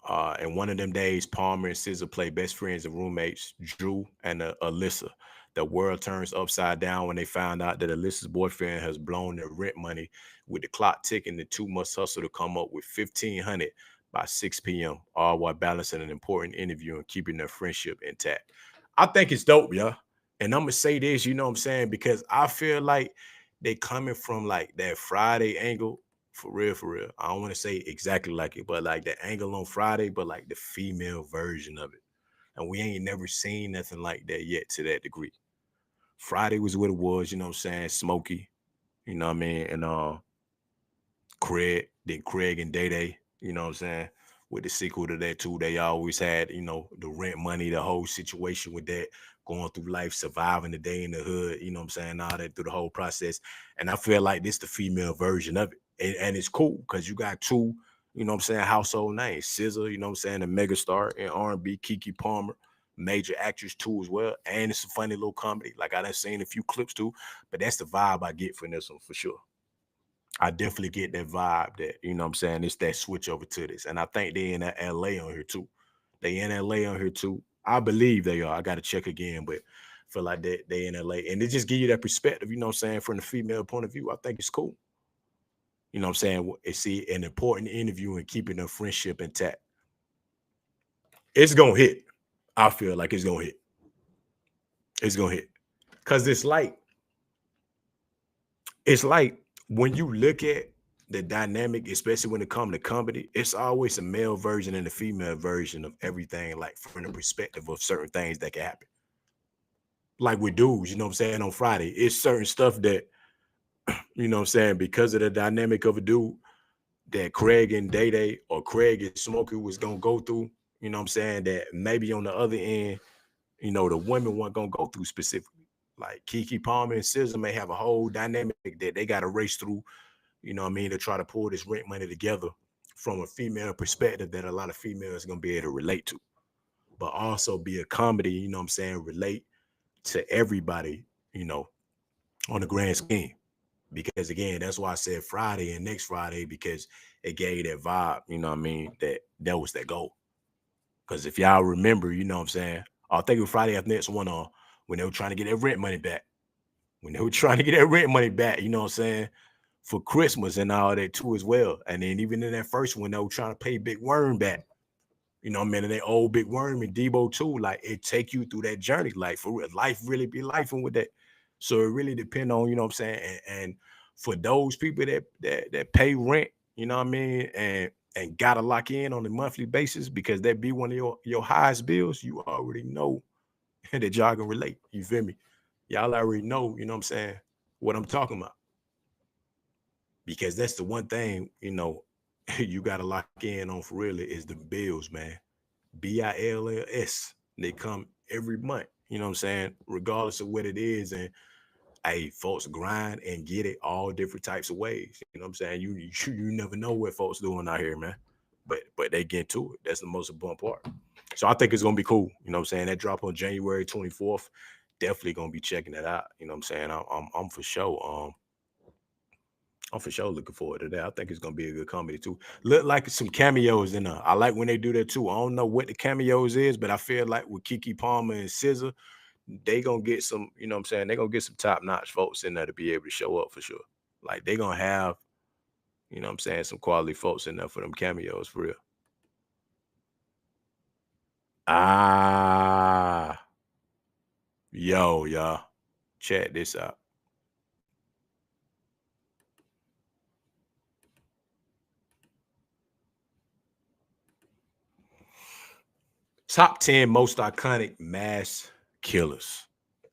And one of them days, Palmer and SZA play best friends and roommates, Drew and Alyssa. The world turns upside down when they find out that Alyssa's boyfriend has blown their rent money. With the clock ticking, the two must hustle to come up with 1,500 by 6 p.m., all while balancing an important interview and keeping their friendship intact. I think it's dope, yeah. And I'm gonna say this, you know what I'm saying, because I feel like they coming from like that Friday angle for real, for real. I don't want to say exactly like it, but like the angle on Friday, but like the female version of it. And we ain't never seen nothing like that yet to that degree. Friday was what it was, you know what I'm saying? Smokey, you know what I mean? And Craig, then Craig and Day Day, you know what I'm saying? With the sequel to that too, they always had, the rent money, the whole situation with that, going through life, surviving the day in the hood, you know what I'm saying? All that through the whole process. And I feel like this the female version of it. And it's cool because you got two, you know what I'm saying, household names. SZA, you know what I'm saying, a megastar in R&B, Kiki Palmer, major actress too as well. And it's a funny little comedy. Like I done seen a few clips too, but that's the vibe I get from this one for sure. I definitely get that vibe that, you know what I'm saying, it's that switch over to this. And I think they in LA on here too. They in LA on here too. I believe they are. I gotta check again, but feel like they in LA. And they just give you that perspective, you know what I'm saying, from the female point of view. I think it's cool. You know what I'm saying? It's an important interview and keeping their friendship intact. It's gonna hit. I feel like it's gonna hit. It's gonna hit. Cause it's like when you look at the dynamic, especially when it comes to comedy, it's always a male version and a female version of everything, like from the perspective of certain things that can happen. Like with dudes, you know what I'm saying, on Friday, it's certain stuff that, you know what I'm saying, because of the dynamic of a dude that Craig and Day Day or Craig and Smokey was gonna go through, you know what I'm saying, that maybe on the other end, the women weren't gonna go through specifically. Like Kiki Palmer and SZA may have a whole dynamic that they got to race through, you know what I mean, to try to pull this rent money together from a female perspective that a lot of females are gonna be able to relate to, but also be a comedy, you know what I'm saying, relate to everybody, you know, on the grand scheme. Because again, that's why I said Friday and next Friday, because it gave that vibe, you know what I mean, that was that goal. Because if y'all remember, you know what I'm saying, I think it was Friday after next one on when they were trying to get their rent money back. When they were trying to get that rent money back, you know what I'm saying? for Christmas and all that too as well. And then even in that first one, they were trying to pay Big Worm back. You know what I mean? And they old Big Worm and Debo too. Like it take you through that journey. Like for real, life really be life and with that. So it really depend on, you know what I'm saying? And for those people that pay rent, you know what I mean, and gotta lock in on a monthly basis because that be one of your highest bills, you already know that y'all can relate. You feel me? Y'all already know, you know what I'm saying, what I'm talking about. Because that's the one thing, you know, you gotta lock in on for real is the bills, man. Bills. They come every month. You know what I'm saying? Regardless of what it is. And hey, folks grind and get it all different types of ways. You know what I'm saying? You never know what folks doing out here, man. But they get to it. That's the most important part. So I think it's gonna be cool. You know what I'm saying? That drop on January 24th. Definitely gonna be checking that out. You know what I'm saying? I'm for sure. I'm for sure looking forward to that. I think it's gonna be a good comedy too. Look like some cameos in there. I like when they do that too. I don't know what the cameos is, but I feel like with Kiki Palmer and SZA, they gonna get some, you know what I'm saying? They gonna get some top-notch folks in there to be able to show up for sure. Like they gonna have, you know what I'm saying, some quality folks in there for them cameos for real. Ah, yo, y'all. Check this out. Top 10 most iconic mass killers.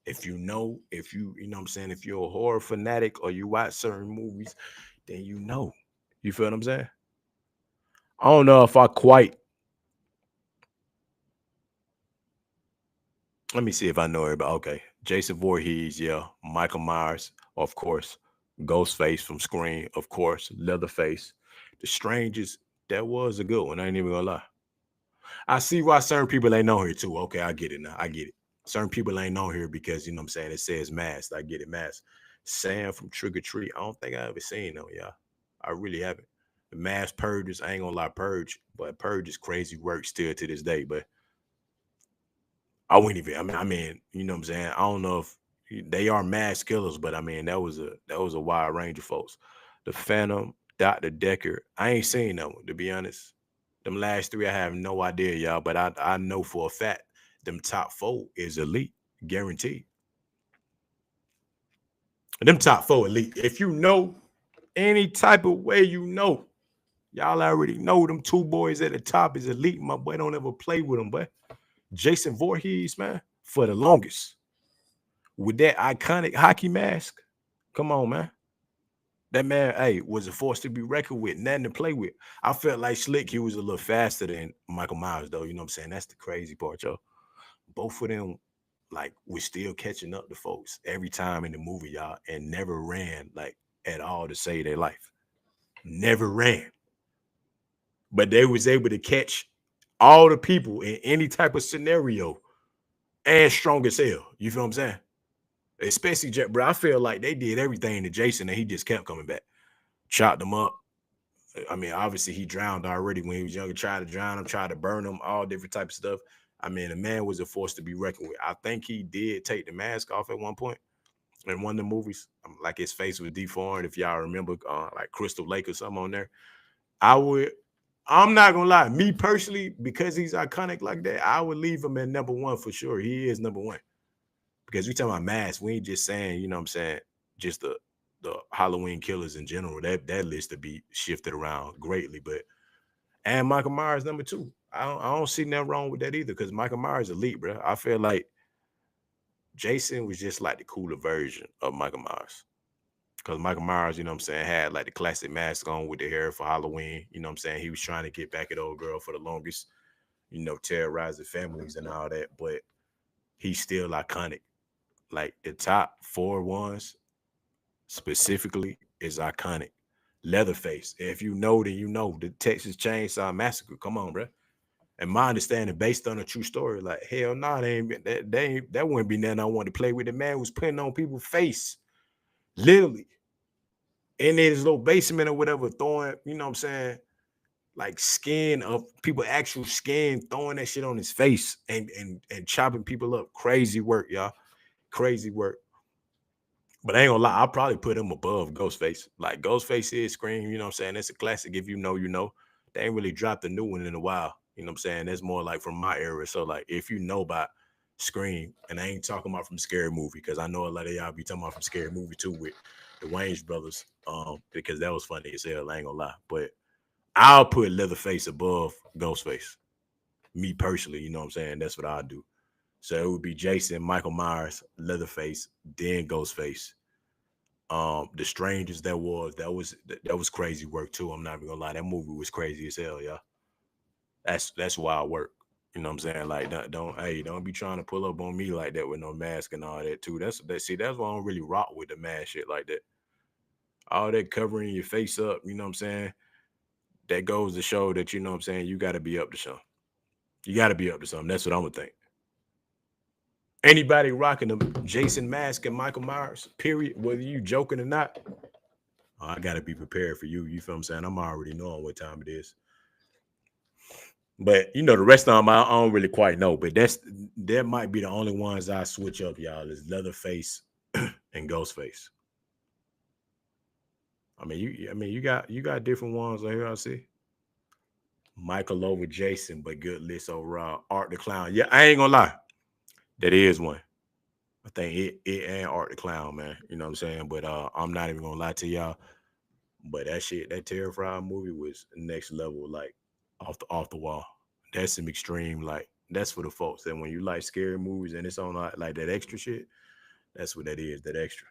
If you know what I'm saying, if you're a horror fanatic or you watch certain movies, then you know. You feel what I'm saying? I don't know if I quite let me see if I know everybody. Okay. Jason Voorhees, yeah. Michael Myers, of course. Ghostface from Scream, of course. Leatherface. The Strangest, that was a good one. I ain't even gonna lie. I see why certain people ain't know here too. Okay, I get it now. I get it. Certain people ain't know here because you know what I'm saying it says masked. I get it, masked. Sam from Trick or Treat. I don't think I ever seen them, y'all. I really haven't. The mass purges, I ain't gonna lie, purge, but purge is crazy work still to this day. But I wouldn't even. I mean, you know what I'm saying. I don't know if they are mass killers, but I mean that was a wide range of folks. The Phantom, Dr. Decker. I ain't seen that one to be honest. Them last three, I have no idea, y'all. But I know for a fact them top four is elite, guaranteed. Them top four elite. If you know any type of way, you know. Y'all already know them two boys at the top is elite. My boy don't ever play with them, but Jason Voorhees, man, for the longest. With that iconic hockey mask, come on, man. That man, hey, was a force to be reckoned with, nothing to play with. I felt like Slick, he was a little faster than Michael Myers, though. You know what I'm saying? That's the crazy part, yo. Both of them, like, was still catching up to folks every time in the movie, y'all, and never ran, like, at all to save their life. Never ran. But they was able to catch all the people in any type of scenario and strong as hell. You feel what I'm saying? Especially Jet, bro. I feel like they did everything to Jason and he just kept coming back. Chopped him up. I mean, obviously he drowned already when he was younger. Tried to drown him, tried to burn him, all different types of stuff. I mean, the man was a force to be reckoned with. I think he did take the mask off at one point in one of the movies. Like his face was deformed. If y'all remember, like Crystal Lake or something on there. I would. I'm not gonna lie. Me personally, because he's iconic like that, I would leave him at number one for sure. He is number one because we talking about mass. We ain't just saying, you know what I'm saying, just the Halloween killers in general. That list to be shifted around greatly. But and Michael Myers number two. I don't see nothing wrong with that either because Michael Myers elite, bro. I feel like Jason was just like the cooler version of Michael Myers. Because Michael Myers, you know what I'm saying, had like the classic mask on with the hair for Halloween. You know what I'm saying? He was trying to get back at old girl for the longest, you know, terrorizing families and all that. But he's still iconic. Like the top four ones specifically is iconic. Leatherface. If you know, then you know. The Texas Chainsaw Massacre. Come on, bro. And my understanding, based on a true story, like hell no, they ain't that wouldn't be nothing I wanted to play with. The man was putting on people's face, literally, in his little basement or whatever, throwing, you know what I'm saying, like skin of people, actual skin, throwing that shit on his face and chopping people up. Crazy work, y'all. Crazy work. But I ain't gonna lie, I'll probably put him above Ghostface. Like Ghostface is Scream, you know what I'm saying? It's a classic. If you know, you know. They ain't really dropped a new one in a while. You know what I'm saying? That's more like from my era. So like if you know about Scream, and I ain't talking about from Scary Movie, because I know a lot of y'all be talking about from Scary Movie too with the Wayans brothers. Because that was funny as hell, I ain't gonna lie. But I'll put Leatherface above Ghostface. Me personally, you know what I'm saying? That's what I'll do. So it would be Jason, Michael Myers, Leatherface, then Ghostface. The strangest that was crazy work too. I'm not even gonna lie, that movie was crazy as hell, yeah. That's wild work. You know what I'm saying? Like don't be trying to pull up on me like that with no mask and all that too. That's why I don't really rock with the mask shit like that. All that covering your face up, you know what I'm saying? That goes to show that you know what I'm saying, you gotta be up to something. You gotta be up to something. That's what I'm gonna think. Anybody rocking the Jason mask and Michael Myers, period, whether you joking or not, I gotta be prepared for you. You feel what I'm saying? I'm already knowing what time it is. But you know, the rest of them I don't really quite know. But that might be the only ones I switch up, y'all. Is Leatherface and Ghostface. You got different ones on here. I see Michael over Jason, but good list overall. Art the Clown. Yeah, I ain't gonna lie. That is one. I think it and Art the Clown, man. You know what I'm saying? But I'm not even gonna lie to y'all. But that shit, that Terrifier movie was next level, like off the wall. That's some extreme, like that's for the folks that when you like scary movies and it's on like that extra shit, that's what that is, that extra.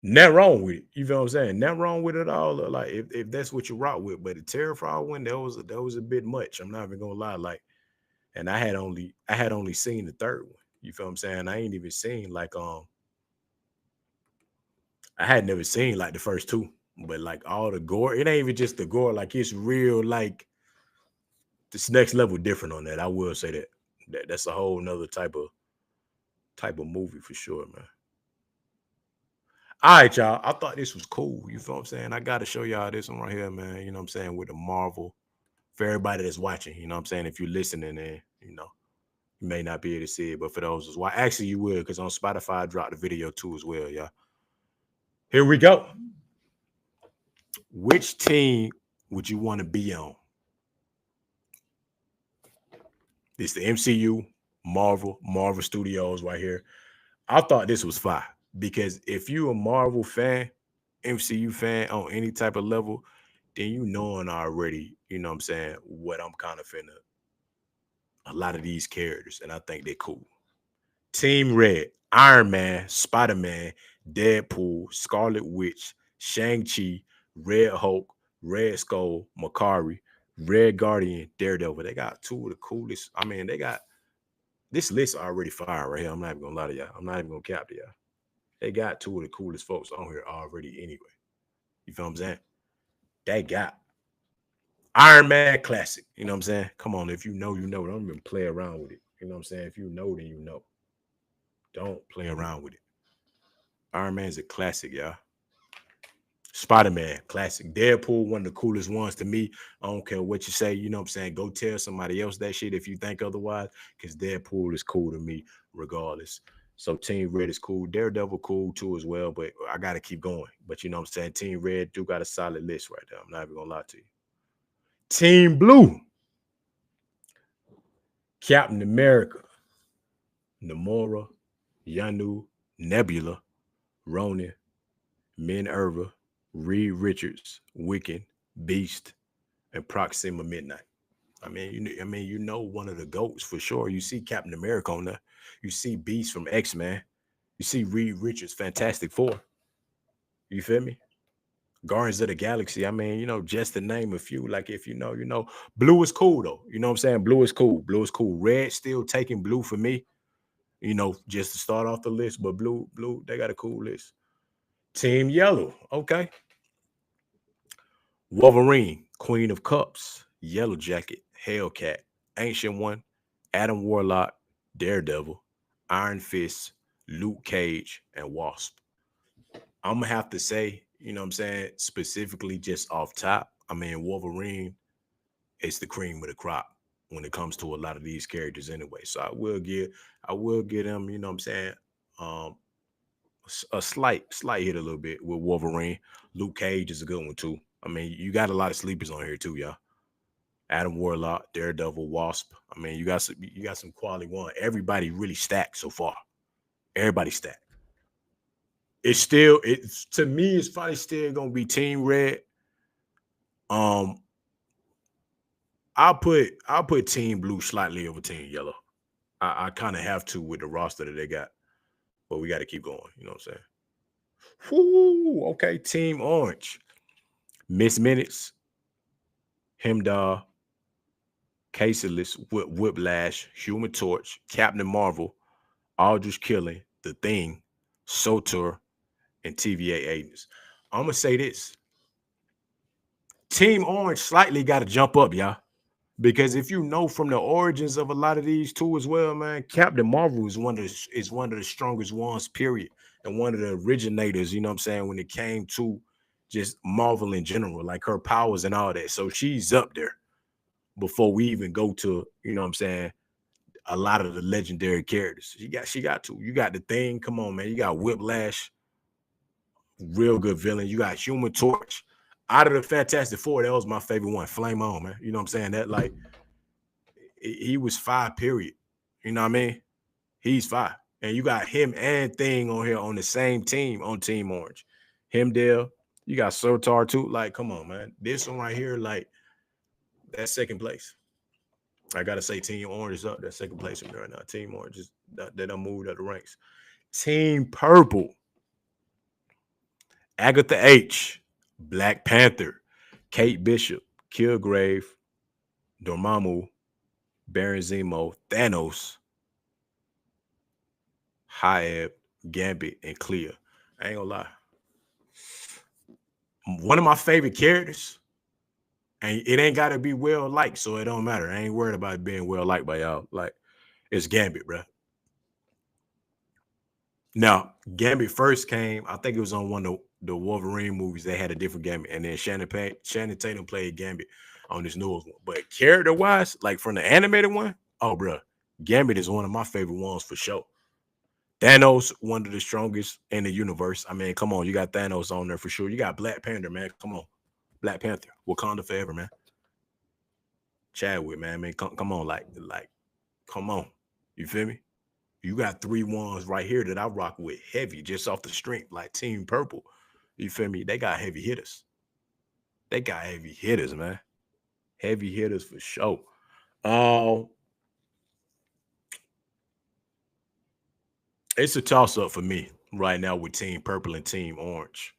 Not wrong with it. You feel what I'm saying? Not wrong with it at all. Like if that's what you rock with, but the Terrifier one, that was a bit much. I'm not even gonna lie. Like, and I had only seen the third one. You feel what I'm saying? I ain't even seen like I had never seen like the first two, but like all the gore, it ain't even just the gore. Like it's real, like this next level different on that. I will say that. That's a whole nother type of movie for sure, man. All right, y'all. I thought this was cool. You feel what I'm saying? I gotta show y'all this one right here, man. You know what I'm saying? With the Marvel. For everybody that's watching, you know what I'm saying? If you're listening and you may not be able to see it, but for those as well, actually you will, because on Spotify I dropped the video too as well, y'all. Here we go. Which team would you want to be on? It's the MCU, Marvel Studios right here. I thought this was fire because if you a Marvel fan, MCU fan on any type of level, then you knowing already, you know what I'm saying, what I'm kind of finna a lot of these characters, and I think they're cool. Team Red, Iron Man, Spider-Man, Deadpool, Scarlet Witch, Shang-Chi, Red Hulk, Red Skull, Makari, Red Guardian, Daredevil. They got two of the coolest. I mean, they got this list already fire right here. I'm not even gonna lie to y'all. I'm not even gonna cap to y'all. They got two of the coolest folks on here already anyway. You feel what I'm saying? They got Iron Man classic. You know what I'm saying? Come on, if you know, you know. Don't even play around with it. You know what I'm saying? If you know, then you know. Don't play around with it. Iron Man's a classic, y'all. Spider-Man, classic. Deadpool, one of the coolest ones to me. I don't care what you say, you know what I'm saying? Go tell somebody else that shit if you think otherwise, because Deadpool is cool to me regardless. So Team Red is cool. Daredevil cool too as well, but I gotta keep going. But you know what I'm saying? Team Red do got a solid list right there. I'm not even gonna lie to you. Team Blue, Captain America, Namora, Yanu, Nebula, Ronin, Minerva, Reed Richards, Wiccan, Beast, and Proxima Midnight. One of the goats for sure. You see Captain America on there. You see Beast from X-Men. You see Reed Richards, Fantastic Four. You feel me? Guardians of the Galaxy. Just to name a few. Like if you know, you know. Blue is cool though. You know what I'm saying? Blue is cool. Blue is cool. Red still taking blue for me. Just to start off the list. But blue, they got a cool list. Team Yellow. Okay. Wolverine, Queen of Cups, Yellow Jacket, Hellcat, Ancient One, Adam Warlock, Daredevil, Iron Fist, Luke Cage, and Wasp. I'm gonna have to say, you know what I'm saying, specifically just off top. Wolverine is the cream of the crop when it comes to a lot of these characters anyway. So I will get him, you know what I'm saying, um, a slight hit a little bit with Wolverine. Luke Cage is a good one too. I mean, you got a lot of sleepers on here too, y'all. Adam Warlock, Daredevil, Wasp. I mean, you got some quality one. Everybody really stacked so far. Everybody stacked. It's to me, it's probably still gonna be Team Red. Um, I'll put Team Blue slightly over Team Yellow. I kind of have to with the roster that they got, but we got to keep going. You know what I'm saying? Whoo, okay, Team Orange. Miss Minutes, Hemdall, Caseless, Whiplash, Human Torch, Captain Marvel, Aldrich Killing, The Thing, Sotor, and TVA Agents. I'm gonna say this: Team Orange slightly got to jump up, y'all. Because if you know from the origins of a lot of these too as well, man, Captain Marvel is one of the strongest ones, period. And one of the originators, you know what I'm saying, when it came to just Marvel in general, like her powers and all that. So she's up there before we even go to, you know what I'm saying, a lot of the legendary characters. She got to. You got the Thing. Come on, man. You got Whiplash, real good villain. You got Human Torch. Out of the Fantastic Four, that was my favorite one. Flame on, man. You know what I'm saying? That like he was five, period. You know what I mean? He's five. And you got him and Thing on here on the same team on Team Orange. Himdale, you got Sotar too. Like, come on, man. This one right here, like, that's second place. I gotta say, Team Orange is up. That's second place for me right now. Team Orange is they done moved up the ranks. Team Purple, Agatha H, Black Panther, Kate Bishop, Kilgrave, Dormammu, Baron Zemo, Thanos, Hyab, Gambit, and Clea. I ain't gonna lie. One of my favorite characters, and it ain't gotta be well liked, so it don't matter. I ain't worried about it being well liked by y'all. Like, it's Gambit, bro. Now, Gambit first came, I think it was on one of the Wolverine movies. They had a different Gambit, and then Shannon Tatum played Gambit on this newest one. But character wise, like from the animated one, oh, bro, Gambit is one of my favorite ones for sure. Thanos, one of the strongest in the universe. I mean, come on, you got Thanos on there for sure. You got Black Panther, man. Come on, Black Panther, Wakanda forever, man. Chadwick, man. I mean, come on, like, come on. You feel me? You got three ones right here that I rock with heavy, just off the strength, like Team Purple. You feel me? They got heavy hitters. They got heavy hitters, man. Heavy hitters for sure. Uh, it's a toss up for me right now with Team Purple and Team Orange.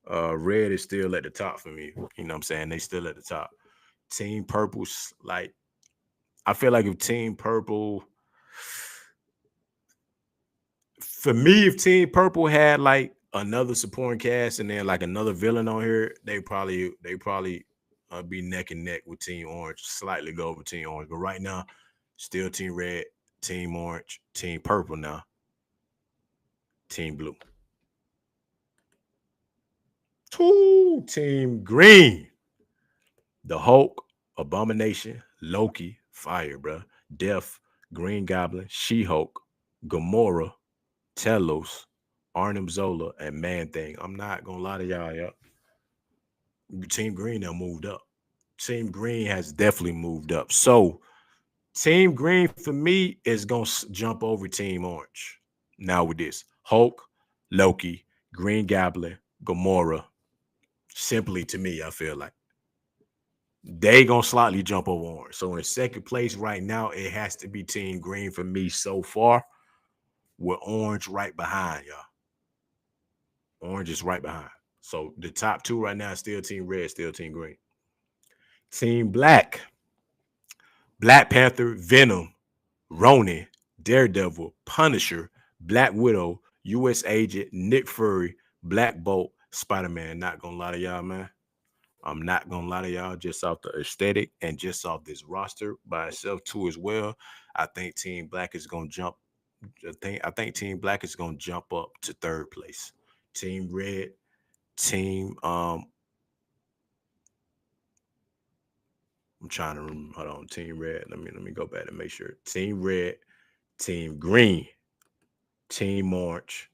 Red is still at the top for me. You know what I'm saying? They still at the top. Team Purple's like, I feel like if Team Purple, for me, if Team Purple had like another supporting cast and then like another villain on here, they probably be neck and neck with Team Orange, slightly go over Team Orange. But right now, still Team Red, Team Orange, Team Purple now, Team Blue. Team Green. The Hulk, Abomination, Loki, Fire, bro. Death, Green Goblin, She-Hulk, Gamora, Telos, Arnim Zola, and Man Thing. I'm not gonna lie to y'all. Team Green now moved up. Team Green has definitely moved up. So Team Green for me is gonna jump over Team Orange. Now with this Hulk, Loki, Green Goblin, Gamora. Simply to me, I feel like they gonna slightly jump over Orange. So in second place right now, it has to be Team Green for me so far, with Orange right behind y'all. Orange is right behind. So the top two right now is still Team Red, still Team Green. Team Black, Black Panther, Venom, Ronin, Daredevil, Punisher, Black Widow, U.S. Agent, Nick Fury, Black Bolt, Spider-Man. Not gonna lie to y'all, man. I'm not gonna lie to y'all, just off the aesthetic and just off this roster by itself too as well. I think Team Black is gonna jump. I think Team Black is gonna jump up to third place. Team Red, Team I'm trying to remember. Hold on, Team Red. Let me go back and make sure. Team Red, Team Green, Team Orange,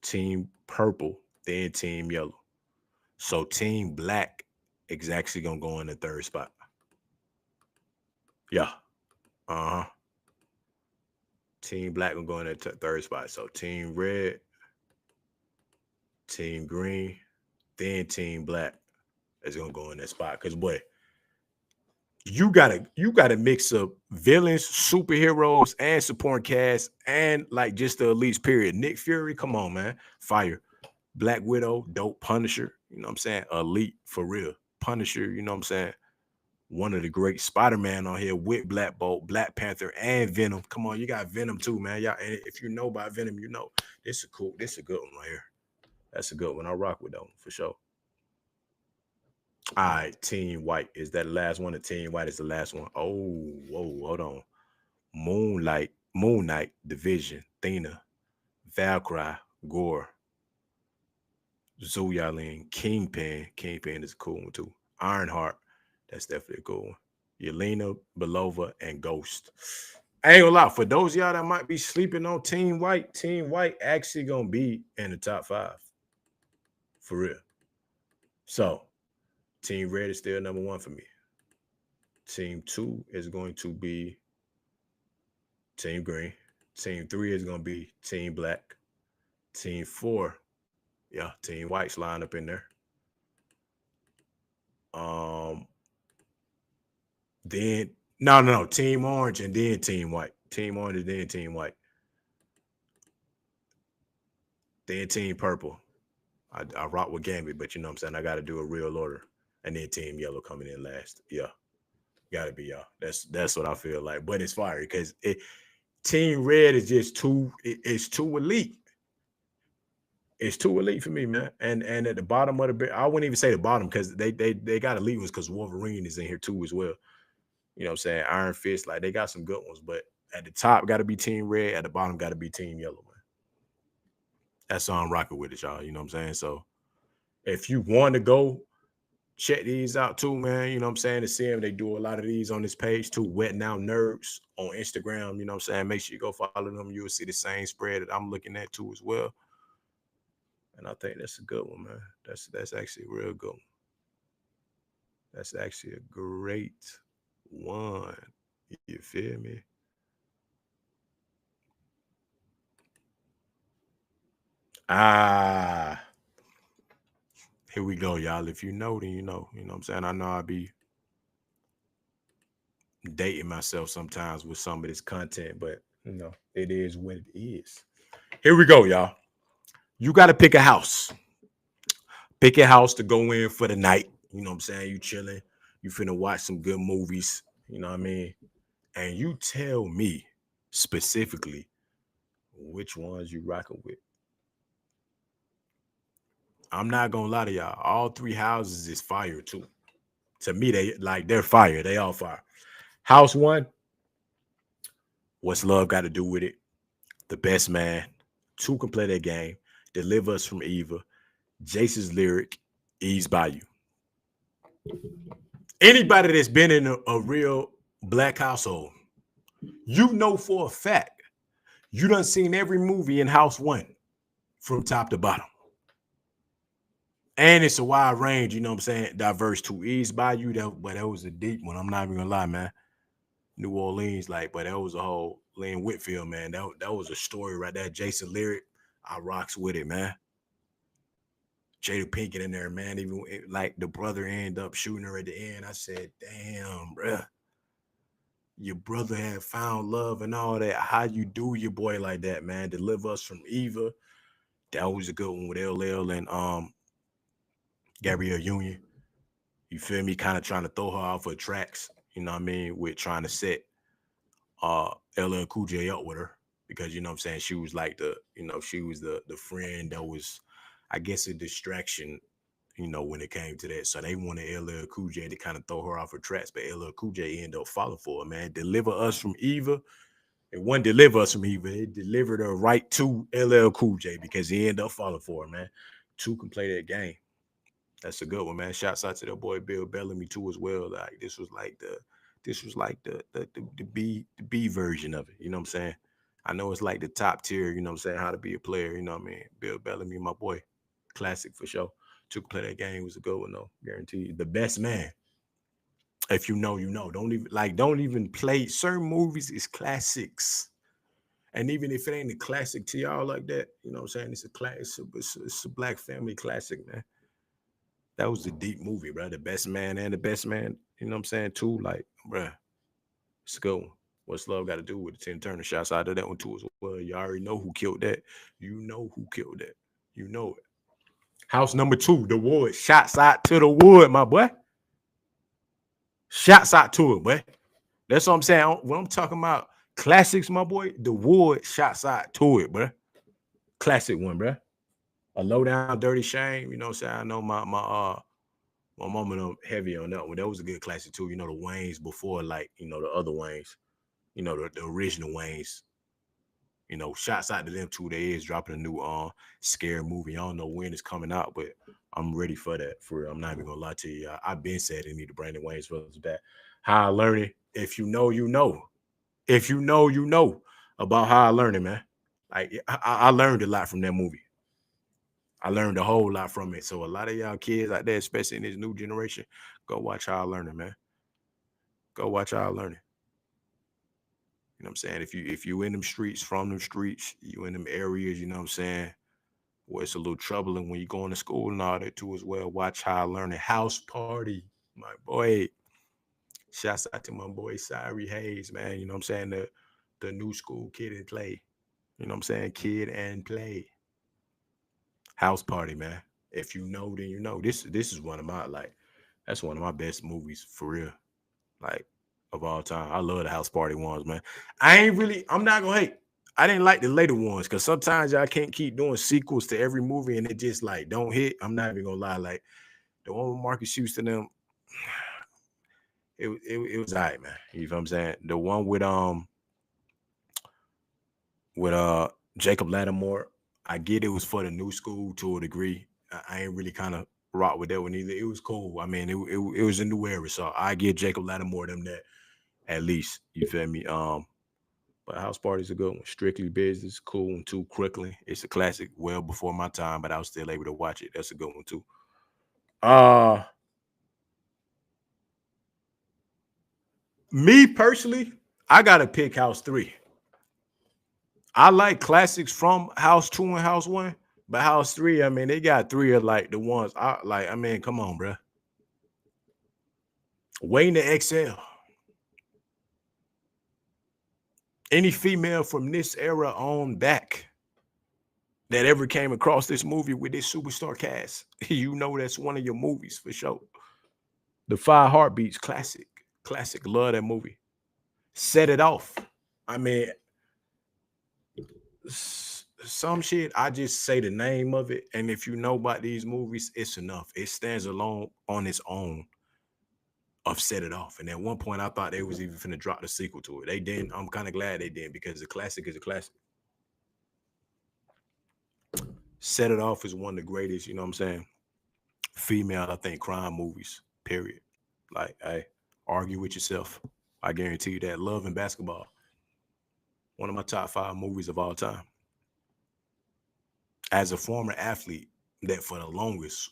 Team purple, then team yellow. So team black is actually gonna go in the third spot. Yeah. Uh-huh. Team black gonna go in the third spot. So team red, team green, then team black is gonna go in that spot. Cause boy, you gotta mix up villains, superheroes, and supporting cast, and like just the elites. Period. Nick Fury, come on, man, fire. Black Widow, dope. Punisher, you know what I'm saying? Elite for real. Punisher, you know what I'm saying? One of the great Spider-Man on here with Black Bolt, Black Panther, and Venom. Come on, you got Venom too, man. Y'all, and if you know about Venom, you know this is cool. This is a good one right here. That's a good one. I rock with that one for sure. All right, Team White. Is that the last one? The Team White is the last one. Oh, whoa, hold on. Moonlight, Moon Knight, Division, Thena, Valkyrie, Gore, Zoyalin, Kingpin. Kingpin is a cool one too. Ironheart. That's definitely a cool one. Yelena, Belova, and Ghost. I ain't gonna lie. For those of y'all that might be sleeping on Team White actually gonna be in the top 5. For real. So Team Red is still number 1 for me. Team 2 is going to be Team Green. Team 3 is going to be Team Black. Team 4, yeah, Team White's lined up in there. Then no, Team Orange and then Team White. Team Orange and then Team White. Then Team Purple. I rock with Gambit, but you know what I'm saying? I got to do a real order. And then Team Yellow coming in last. Yeah, got to be y'all. That's what I feel like. But it's fire because Team Red is just it's too elite. It's too elite for me, man. And at the bottom of the, I wouldn't even say the bottom because they got elite ones because Wolverine is in here too as well. You know what I'm saying? Iron Fist, like they got some good ones, but at the top got to be Team Red. At the bottom got to be Team Yellow, man. That's all I'm rocking with it, y'all. You know what I'm saying? So if you want to go check these out too, man. You know what I'm saying? To see them, they do a lot of these on this page too. Wet Now Nerds on Instagram. You know what I'm saying? Make sure you go follow them. You'll see the same spread that I'm looking at too as well. And I think that's a good one, man. That's actually a real good one. That's actually a great one. You feel me? Ah, here we go, y'all. If you know, then you know. You know what I'm saying? I know I be dating myself sometimes with some of this content, but you know, it is what it is. Here we go, y'all. You got to pick a house. Pick a house to go in for the night. You know what I'm saying? You chilling. You finna watch some good movies. You know what I mean? And you tell me specifically which ones you rocking with. I'm not gonna lie to y'all. All 3 houses is fire too. To me, they're fire. They all fire. House 1, what's love got to do with it? The best man. 2 can play that game. Deliver us from evil. Jason's lyric, ease by you. Anybody that's been in a real black household, you know for a fact, you done seen every movie in House 1 from top to bottom. And it's a wide range, you know what I'm saying? Diverse to ease by you, but that was a deep one. I'm not even gonna lie, man. New Orleans, like, but that was a whole Lynn Whitfield, man. That was a story right there. Jason Lyric, I rocks with it, man. Jada Pinkett in there, man. Even like the brother ended up shooting her at the end. I said, damn, bruh. Your brother had found love and all that. How you do your boy like that, man? Deliver us from evil. That was a good one with LL and Gabrielle Union. You feel me? Kind of trying to throw her off her tracks, you know what I mean? With trying to set LL Cool J up with her. Because you know what I'm saying, she was like she was the friend that was, I guess, a distraction, when it came to that. So they wanted LL Cool J to kind of throw her off her tracks, but LL Cool J ended up falling for her, man. Deliver us from evil. It wasn't deliver us from evil. It delivered her right to LL Cool J because he ended up falling for her, man. 2 can play that game. That's a good one, man. Shouts out to that boy Bill Bellamy too as well. Like this was like the B version of it. You know what I'm saying? I know it's like the top tier, you know what I'm saying, how to be a player, you know what I mean? Bill Bellamy, my boy. Classic for sure. Took play that game was a good one though. Guarantee you. The best man. If you know, you know. Don't even play certain movies is classics. And even if it ain't a classic to y'all like that, you know what I'm saying? It's a class, it's a black family classic, man. That was a deep movie, bro. The best man and the best man, you know what I'm saying? Too, like, bro, it's a good one. What's love got to do with the Tim Turner? Shouts out to that one too as well. You already know who killed that. You know who killed that. You know it. House number 2, the wood. Shots out to the wood, my boy. Shots out to it, boy. That's what I'm saying. When I'm talking about classics, my boy, the wood. Shots out to it, bro. Classic one, bro. A low down, dirty shame. You know what I'm saying? I know my mama them heavy on that one. That was a good classic too. You know, the Waynes before, like, you know, the other Waynes, you know, the original Waynes. You know, shouts out to them too. They is dropping a new scary movie. I don't know when it's coming out, but I'm ready for that. For real. I'm not even gonna lie to you. I've been said they need to bring the Wayne's brothers back. How I learn it. If you know, you know. If you know, you know about how I learned it, man. Like I learned a lot from that movie. I learned a whole lot from it. So a lot of y'all kids out there, especially in this new generation, go watch how I learn it, man. Go watch how I learn it. You know what I'm saying? If you in them streets, from them streets, you in them areas, you know what I'm saying, where it's a little troubling when you going to school and all that too as well. Watch how I learn it. House Party, my boy. Shouts out to my boy Cyree Hayes, man. You know what I'm saying? The new school kid and play. You know what I'm saying? Kid and play. House Party, man. If you know, then you know. This is one of my, like, that's one of my best movies for real. Like, of all time. I love the House Party ones, man. I'm not gonna hate. I didn't like the later ones because sometimes y'all can't keep doing sequels to every movie and it just like don't hit. I'm not even gonna lie. Like the one with Marcus Houston, them, it was all right, man. You know what I'm saying? The one with Jacob Lattimore, I get it was for the new school to a degree. I ain't really kind of rock with that one either. It was cool. I mean, it was a new era, so I give Jacob Lattimore them that at least. You feel me? But House Party's a good one. Strictly Business, cool one too. Quickly, it's a classic. Well before my time, but I was still able to watch it. That's a good one too. Uh Me personally, I gotta pick House 3. I like classics from House 2 and House 1, but House 3, I mean, they got 3 of like the ones I like. I mean, come on, bro. Waiting to Excel. Any female from this era on back that ever came across this movie with this superstar cast, you know that's one of your movies for sure. The Five Heartbeats, classic, classic. Love that movie. Set It Off. I mean, some shit. I just say the name of it, and if you know about these movies, it's enough. It stands alone on its own. Of Set It Off, and at one point I thought they was even finna drop the sequel to it. They didn't. I'm kind of glad they didn't because the classic is a classic. Set It Off is one of the greatest. You know what I'm saying? Female, I think, crime movies. Period. Like, hey, argue with yourself. I guarantee you that. Love and Basketball, one of my top 5 movies of all time. As a former athlete, that for the longest,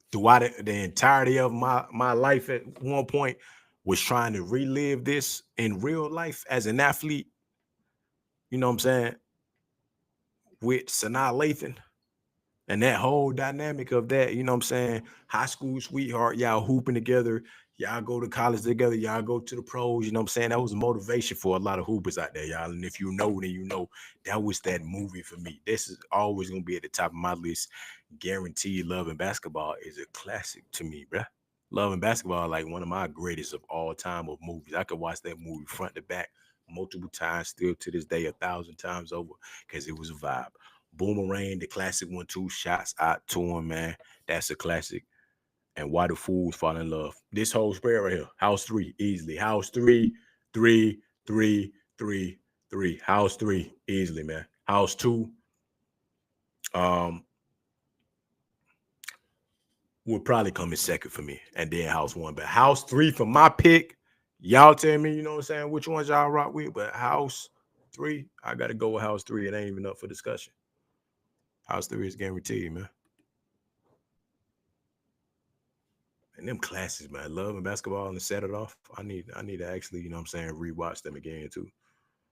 throughout the entirety of my life, at one point, was trying to relive this in real life as an athlete. You know what I'm saying? With Sanaa Lathan. And that whole dynamic of that, you know what I'm saying? High school sweetheart, y'all hooping together, y'all go to college together, y'all go to the pros, you know what I'm saying? That was motivation for a lot of hoopers out there, y'all. And if you know, then you know that was that movie for me. This is always gonna be at the top of my list. Guaranteed. Love and Basketball is a classic to me, bruh. Love and Basketball, like one of my greatest of all time of movies. I could watch that movie front to back multiple times, still to this day, 1,000 times over, because it was a vibe. Boomerang, the classic one too. Shots out to him, man. That's a classic. And Why Do Fools Fall in Love? This whole spread right here. House 3, easily. House 3, 3, 3, 3, 3. House 3, easily, man. House 2, um, would probably come in second for me. And then House 1. But House 3 for my pick. Y'all tell me, you know what I'm saying, which ones y'all rock with. But House three, I gotta go with house three. It ain't even up for discussion. House three is guaranteed, man. And them classes, man, love and basketball and set it off. I need to actually, you know what I'm saying, rewatch them again too.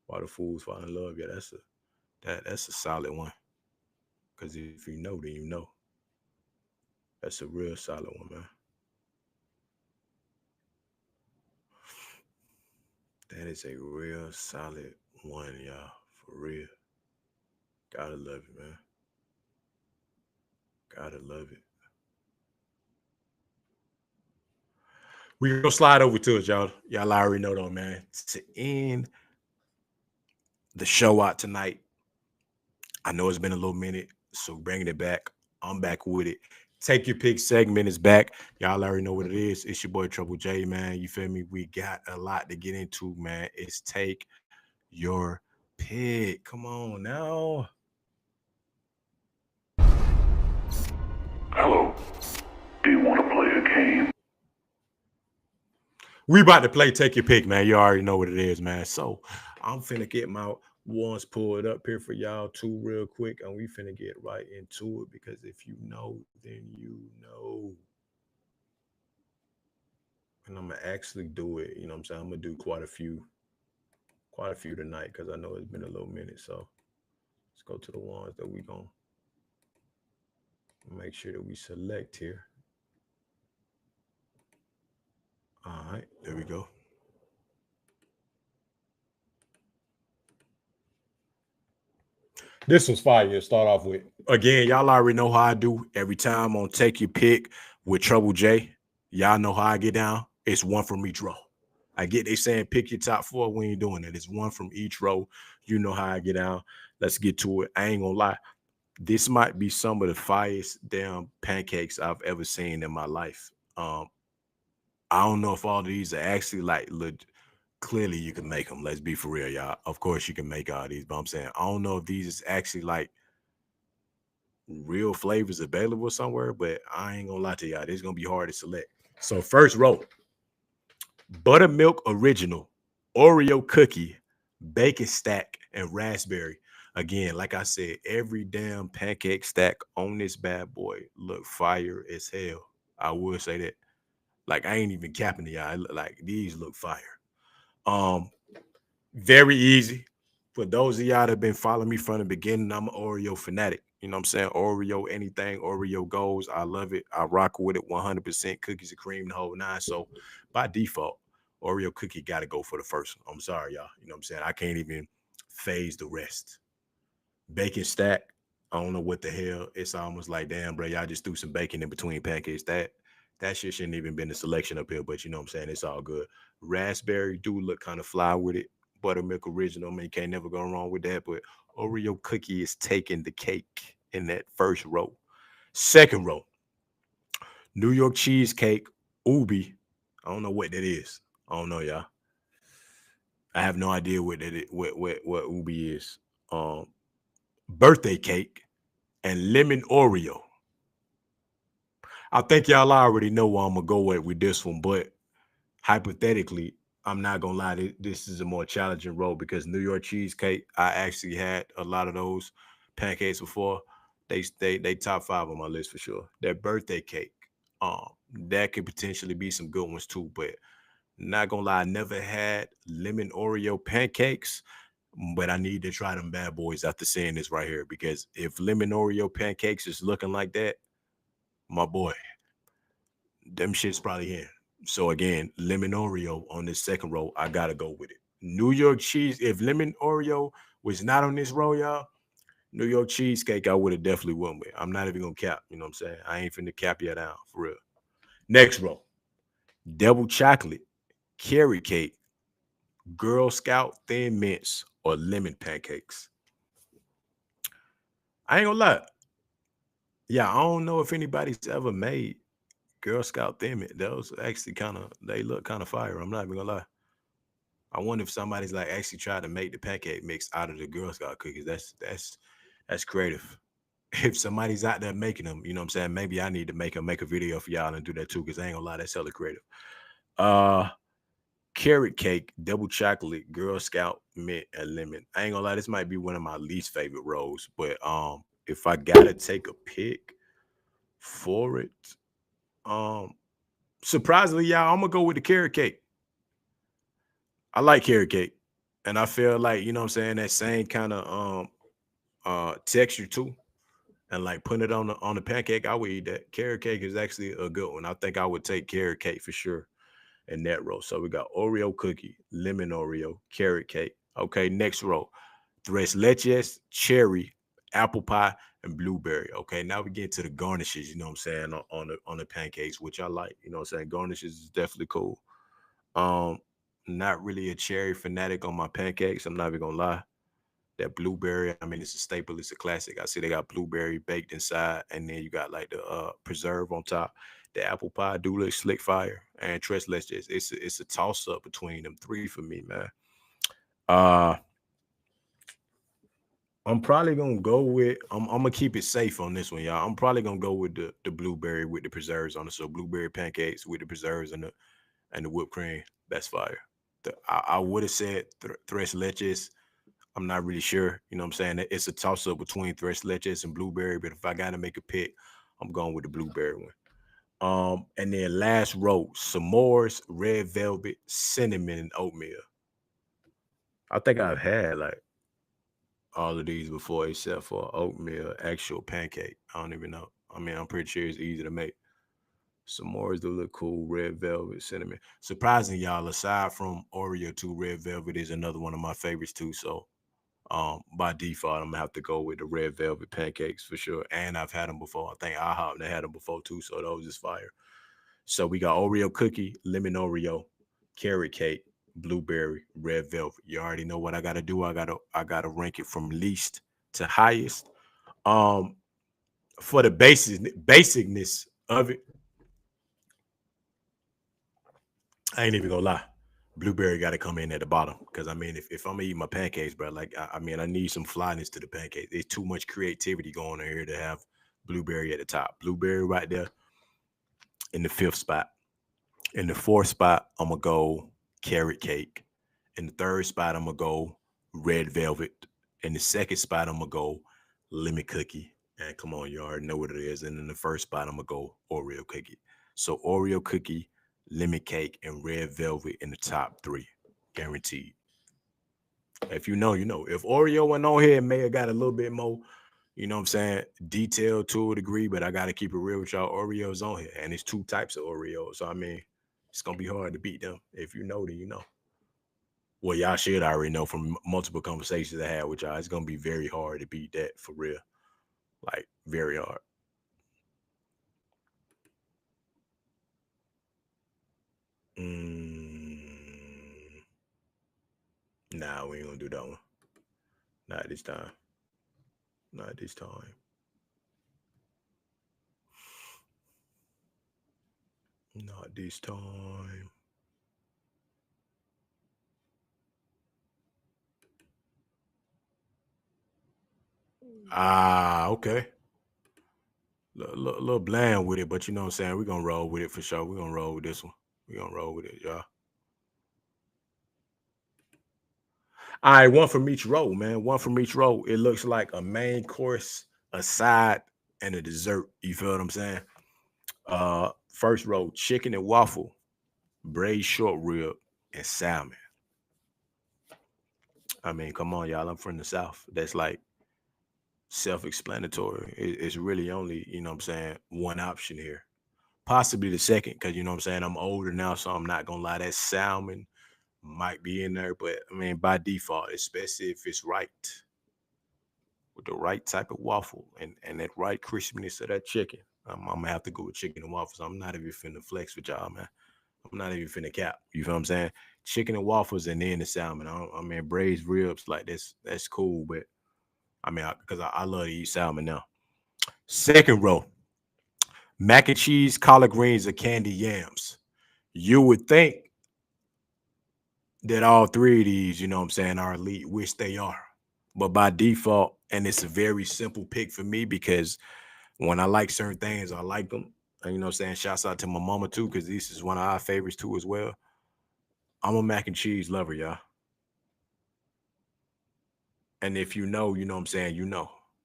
While the fools fall in love. Yeah, that's a solid one. Cause if you know, then you know. That's a real solid one, man. That is a real solid one, y'all. For real. Gotta love it, man. Gotta love it. We gonna slide over to it, y'all. Y'all already know though, man. To end the show out tonight, I know it's been a little minute, so bringing it back. I'm back with it. Take your pick segment is back. Y'all already know what it is. It's your boy Treble J, man. You feel me? We got a lot to get into, man. It's take your pick. Come on now. Hello. Do you want to play a game? We about to play take your pick, man. You already know what it is, man. So I'm finna get my ones pulled up here for y'all too real quick, and we finna get right into it because if you know, then you know. And I'm gonna actually do it. You know what I'm saying? I'm gonna do quite a few tonight because I know it's been a little minute. So let's go to the ones that we gonna make sure that we select here. All right, there we go. This was fire to start off with. Again, y'all already know how I do every time on Take Your Pick with Trouble J. Y'all know how I get down. It's one from each row. I get they saying pick your top four. We ain't doing it. It's one from each row. You know how I get down. Let's get to it. I ain't gonna lie. This might be some of the fireest damn pancakes I've ever seen in my life. I don't know if all of these are actually like clearly you can make them. Let's be for real, y'all. Of course you can make all these, but I'm saying I don't know if these is actually like real flavors available somewhere, but I ain't gonna lie to y'all. This is gonna be hard to select. So first row, buttermilk original, Oreo cookie, bacon stack, and raspberry. Again, like I said, every damn pancake stack on this bad boy look fire as hell. I will say that. Like I ain't even capping the y'all. Like these look fire. Um, Very easy. For those of y'all that have been following me from the beginning, I'm an Oreo fanatic. You know what I'm saying? Oreo, anything Oreo goes. I love it. I rock with it 100%. Cookies and cream, the whole nine. So by default, Oreo cookie got to go for the first one. I'm sorry, y'all. You know what I'm saying? I can't even phase the rest. Bacon stack. I don't know what the hell. It's almost like, damn, bro, y'all just threw some bacon in between pancakes. That shit shouldn't even been the selection up here, but you know what I'm saying? It's all good. Raspberry do look kind of fly with it. Buttermilk original, I mean, you can't never go wrong with that. But Oreo cookie is taking the cake in that first row. Second row, New York cheesecake, Ubi. I don't know what that is. I don't know, y'all. I have no idea what that is, what Ubi is. Birthday cake and lemon Oreo. I think y'all already know where I'm gonna go with this one, but hypothetically, I'm not gonna lie, this is a more challenging role because New York cheesecake, I actually had a lot of those pancakes before. They top five on my list for sure. That birthday cake, um, that could potentially be some good ones too. But not gonna lie, I never had lemon Oreo pancakes, but I need to try them bad boys after seeing this right here because if lemon Oreo pancakes is looking like that, my boy, them shit's probably here. So again, lemon Oreo on this second row, I gotta go with it. New York cheese. If lemon Oreo was not on this row, y'all, New York cheesecake, I would have definitely went with. I'm not even gonna cap. You know what I'm saying? I ain't finna cap you down for real. Next row, double chocolate, carrot cake, Girl Scout thin mints, or lemon pancakes. I ain't gonna lie. Yeah, I don't know if anybody's ever made Girl Scout thin mint. Those actually they look kind of fire. I'm not even gonna lie. I wonder if somebody's like actually tried to make the pancake mix out of the Girl Scout cookies. That's creative. If somebody's out there making them, you know what I'm saying? Maybe I need to make a video for y'all and do that too, because I ain't gonna lie, that's hella creative. Uh Carrot cake, double chocolate, Girl Scout mint, and lemon. I ain't gonna lie, this might be one of my least favorite rolls, but if I gotta take a pick for it, um, surprisingly, y'all, I'm gonna go with the carrot cake. I like carrot cake, and I feel like you know what I'm saying that same kind of texture too. And like putting it on the pancake, I would eat that. Carrot cake is actually a good one. I think I would take carrot cake for sure in that row. So we got Oreo cookie, lemon Oreo, carrot cake. Okay, next row, tres leches, cherry, apple pie, and blueberry. Okay, now we get to the garnishes. You know what I'm saying on the pancakes, which I like. You know what I'm saying garnishes is definitely cool. Um, Not really a cherry fanatic on my pancakes. I'm not even gonna lie. That blueberry, I mean, it's a staple. It's a classic. I see they got blueberry baked inside, and then you got like the preserve on top. The apple pie do look slick fire, and tres leches. It's a toss up between them three for me, man. Uh, I'm probably gonna go with. I'm gonna keep it safe on this one, y'all. I'm probably gonna go with the blueberry with the preserves on it. So blueberry pancakes with the preserves and the whipped cream. That's fire. I would have said tres leches. I'm not really sure. You know what I'm saying? It's a toss up between tres leches and blueberry, but if I got to make a pick, I'm going with the blueberry one. And then last row, s'mores, red velvet, cinnamon, and oatmeal. I think I've had like all of these before, except for oatmeal, actual pancake. I don't even know. I mean, I'm pretty sure it's easy to make. S'mores do look cool. Red velvet, cinnamon. Surprising, y'all. Aside from Oreo, too, red velvet is another one of my favorites too. So by default, I'm gonna have to go with the red velvet pancakes for sure. And I've had them before. I think IHOP they had them before too, so those is fire. So we got Oreo cookie, lemon Oreo, carrot cake, blueberry, red velvet. You already know what I gotta do. I gotta rank it from least to highest. Um, for the basicness of it, I ain't even gonna lie. Blueberry got to come in at the bottom because I mean, if I'm gonna eat my pancakes, bro, like I mean, I need some flyness to the pancake. There's too much creativity going on here to have blueberry at the top. Blueberry right there in the fifth spot. In the fourth spot, I'm gonna go carrot cake. In the third spot, I'm gonna go red velvet. In the second spot, I'm gonna go lemon cookie. And come on, you already know what it is. And in the first spot, I'm gonna go Oreo cookie. So Oreo cookie, lemon cake, and red velvet in the top three, guaranteed. If you know, you know. If Oreo went on here, it may have got a little bit more, you know what I'm saying, detailed to a degree, but I got to keep it real with y'all. Oreos on here, and it's two types of Oreos. So, I mean, it's going to be hard to beat them. If you know, then you know. Well, y'all should already know from multiple conversations I had with y'all. It's going to be very hard to beat that for real. Like, very hard. Mm, nah, we ain't going to do that one. Not this time. Not this time. Not this time. Ah, okay. Little bland with it, but you know what I'm saying? We're gonna roll with it for sure. We're gonna roll with this one. We're gonna roll with it, y'all. All right, one from each row, man. One from each row. It looks like a main course, a side, and a dessert. You feel what I'm saying? First row, chicken and waffle, braised short rib, and salmon. I mean, come on, y'all. I'm from the South. That's like self-explanatory. It's really only, you know what I'm saying, one option here. Possibly the second, because you know what I'm saying, I'm older now, so I'm not gonna lie, that salmon might be in there, but I mean by default, especially if it's right with the right type of waffle and that right crispiness of that chicken. I'm gonna have to go with chicken and waffles. I'm not even finna flex with y'all, man. I'm not even finna cap. You feel what I'm saying? Chicken and waffles and then the salmon. I mean braised ribs like this. That's cool, but I mean because I love to eat salmon now. Second row, mac and cheese, collard greens, or candy yams. You would think that all three of these, you know what I'm saying, are elite, which they are. But by default, and it's a very simple pick for me because when I like certain things, I like them. And you know what I'm saying? Shouts out to my mama too, because this is one of our favorites too as well. I'm a mac and cheese lover, y'all. And if you know what I'm saying,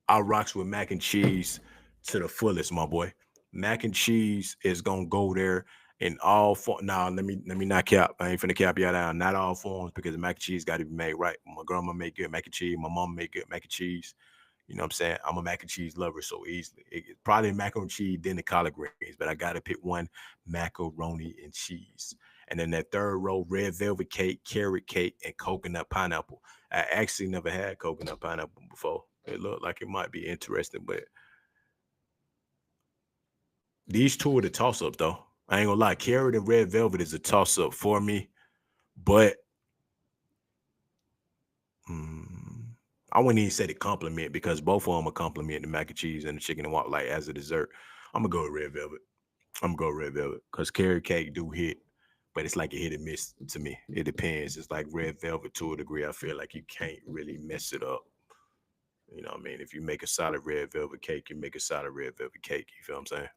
I rocks with mac and cheese to the fullest, my boy. Mac and cheese is gonna go there in all form. Now, let me not cap. I ain't finna cap y'all down. Not all forms because the mac and cheese got to be made right. My grandma make good mac and cheese. My mom make good mac and cheese. You know what I'm saying? I'm a mac and cheese lover, so easily. Probably macaroni and cheese, then the collard greens, but I gotta pick one macaroni and cheese. And then that third row, red velvet cake, carrot cake, and coconut pineapple. I actually never had coconut pineapple before. It looked like it might be interesting, but these two are the toss ups though. I ain't gonna lie, carrot and red velvet is a toss up for me, but mm, I wouldn't even say the compliment because both of them are compliment the mac and cheese and the chicken and waffle like as a dessert. I'm gonna go with red velvet. I'm gonna go red velvet because carrot cake do hit, but it's like a hit and miss to me. It depends. It's like red velvet to a degree. I feel like you can't really mess it up. You know what I mean? If you make a solid red velvet cake, you make a solid red velvet cake. You feel what I'm saying?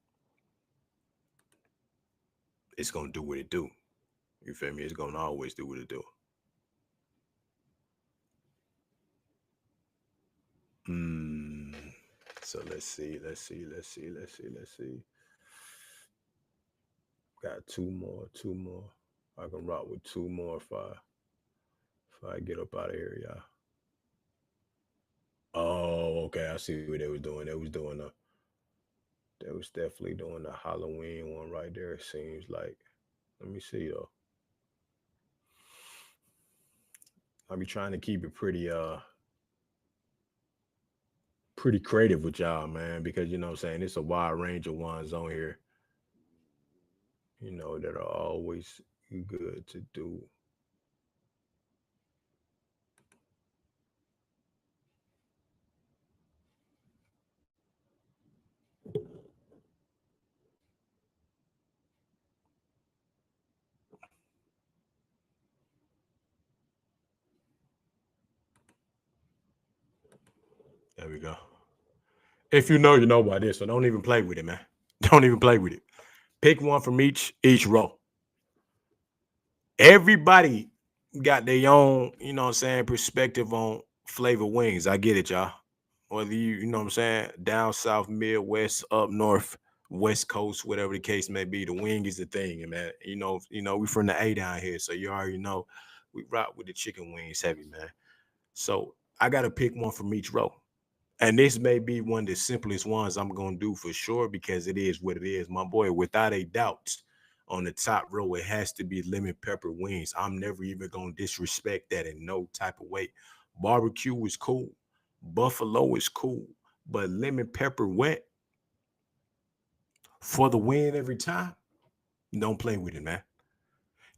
It's gonna do what it do. You feel me? It's gonna always do what it do. Mm. So let's see. Got two more. I can rock with two more if I get up out of here, y'all. Oh, okay. I see what they was doing. They was definitely doing the Halloween one right there. It seems like. Let me see though. I be trying to keep it pretty creative with y'all, man, because you know what I'm saying it's a wide range of ones on here, that are always good to do. There we go. If you know, you know about this, so don't even play with it, man. Don't even play with it. Pick one from each row. Everybody got their own, what I'm saying, perspective on flavor wings. I get it, y'all. Whether you know what I'm saying, down south, Midwest, up north, West Coast, whatever the case may be, the wing is the thing, and man. We from the A down here, so you already know we rock with the chicken wings heavy, man. So I gotta pick one from each row. And this may be one of the simplest ones I'm gonna do for sure because it is what it is, my boy. Without a doubt, on the top row, it has to be lemon pepper wings. I'm never even gonna disrespect that in no type of way. Barbecue is cool, buffalo is cool, but lemon pepper wet for the win every time. Don't play with it, man.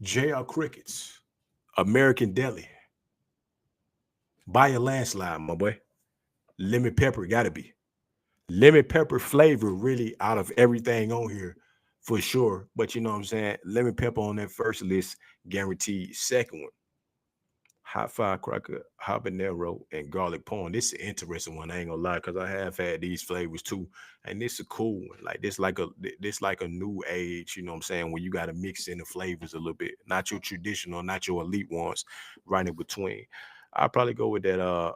JR Crickets, American Deli, by a landslide, my boy. Lemon pepper gotta be. Lemon pepper flavor really out of everything on here for sure. But you know what I'm saying? Lemon pepper on that first list, guaranteed. Second one, hot firecracker, habanero, and garlic parm. This is an interesting one. I ain't gonna lie, because I have had these flavors too, and this is a cool one. Like this like a new age. You know what I'm saying? When you got to mix in the flavors a little bit, not your traditional, not your elite ones, right in between. I'll probably go with that.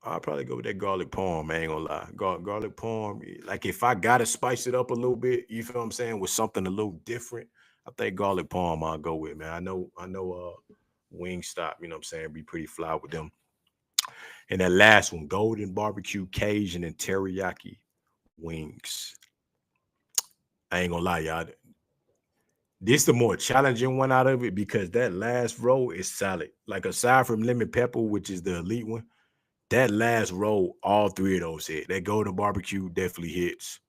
I'll probably go with that garlic parm. I ain't gonna lie. Garlic parm. Like if I gotta spice it up a little bit, you feel what I'm saying, with something a little different, I think garlic parm I'll go with, man. I know Wingstop, you know what I'm saying, be pretty fly with them. And that last one, golden barbecue Cajun and teriyaki wings. I ain't gonna lie, y'all. This the more challenging one out of it because that last row is solid. Like aside from lemon pepper, which is the elite one, that last row, all three of those hit. That golden barbecue definitely hits.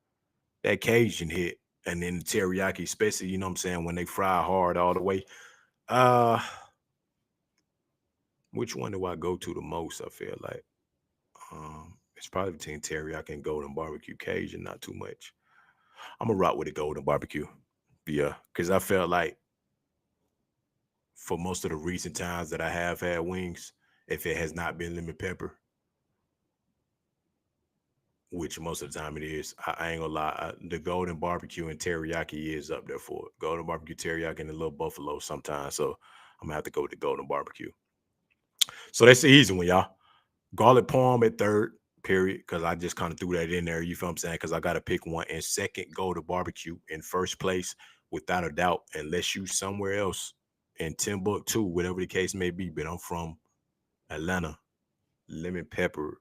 That Cajun hit. And then the teriyaki, especially, you know what I'm saying, when they fry hard all the way. Uh, which one do I go to the most? I feel like it's probably between teriyaki and golden barbecue Cajun, not too much. I'm gonna rock with the golden barbecue. Yeah, because I felt like for most of the recent times that I have had wings, if it has not been lemon pepper, which most of the time it is. I ain't gonna lie. The golden barbecue and teriyaki is up there for it. Golden barbecue teriyaki and a little buffalo sometimes. So I'm gonna have to go with the golden barbecue. So that's the easy one, y'all. Garlic Palm at third, period. Because I just kind of threw that in there. You feel what I'm saying? Because I got to pick one. And second, go to barbecue in first place, without a doubt, unless you somewhere else in Timbuktu, whatever the case may be. But I'm from Atlanta. Lemon pepper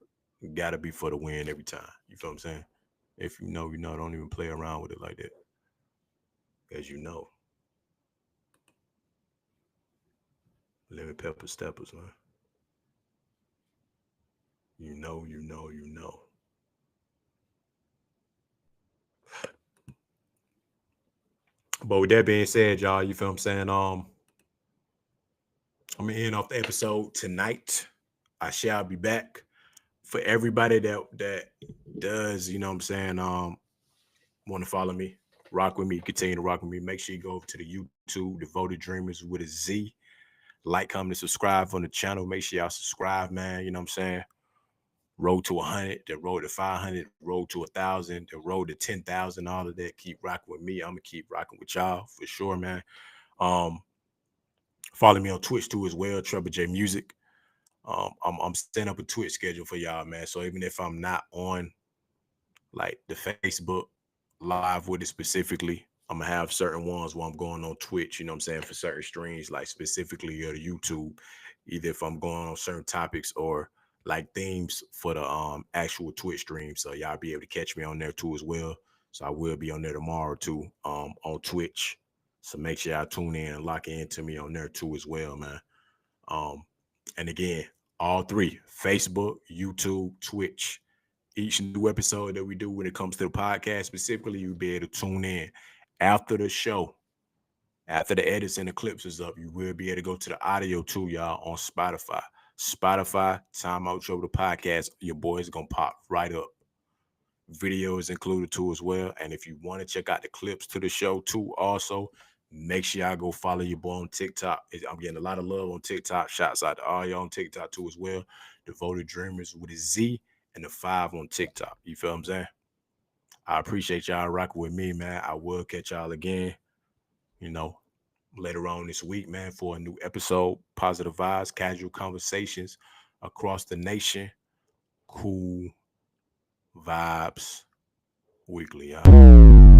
gotta be for the win every time. You feel what I'm saying? If you know, you know. Don't even play around with it like that, as you know. Lemon pepper steppers, man. You know, you know, you know. But with that being said, y'all, you feel what I'm saying? I'm gonna end off the episode tonight. I shall be back. For everybody that does, you know what I'm saying, want to follow me, rock with me, continue to rock with me. Make sure you go over to the YouTube, Devoted Dreamers with a Z. Like, comment, and subscribe on the channel. Make sure y'all subscribe, man. You know what I'm saying? Road to 100, the road to 500, road to 1,000, the road to 10,000, all of that. Keep rocking with me. I'm gonna keep rocking with y'all for sure, man. Um, Follow me on Twitch too as well, Treble J Music. I'm setting up a Twitch schedule for y'all, man. So even if I'm not on like the Facebook live with it specifically, I'm gonna have certain ones where I'm going on Twitch, you know what I'm saying, for certain streams, like specifically or the YouTube, either if I'm going on certain topics or like themes for the actual Twitch stream. So y'all be able to catch me on there too as well. So I will be on there tomorrow too, on Twitch. So make sure y'all tune in and lock into me on there too as well, man. Um, and again, all three: Facebook, YouTube, Twitch. Each new episode that we do when it comes to the podcast specifically, you'll be able to tune in after the show. After the edits and the clips is up, you will be able to go to the audio too, y'all, on Spotify. Spotify, Timeout Show the podcast. Your boy is gonna pop right up. Video is included too as well. And if you want to check out the clips to the show too, also make sure y'all go follow your boy on TikTok. I'm getting a lot of love on TikTok. Shouts out to all y'all on TikTok too as well. Devoted Dreamers with a Z and a 5 on TikTok. You feel what I'm saying? I appreciate y'all rocking with me, man. I will catch y'all again, you know, later on this week, man, for a new episode. Positive vibes, casual conversations across the nation. Cool vibes weekly, y'all.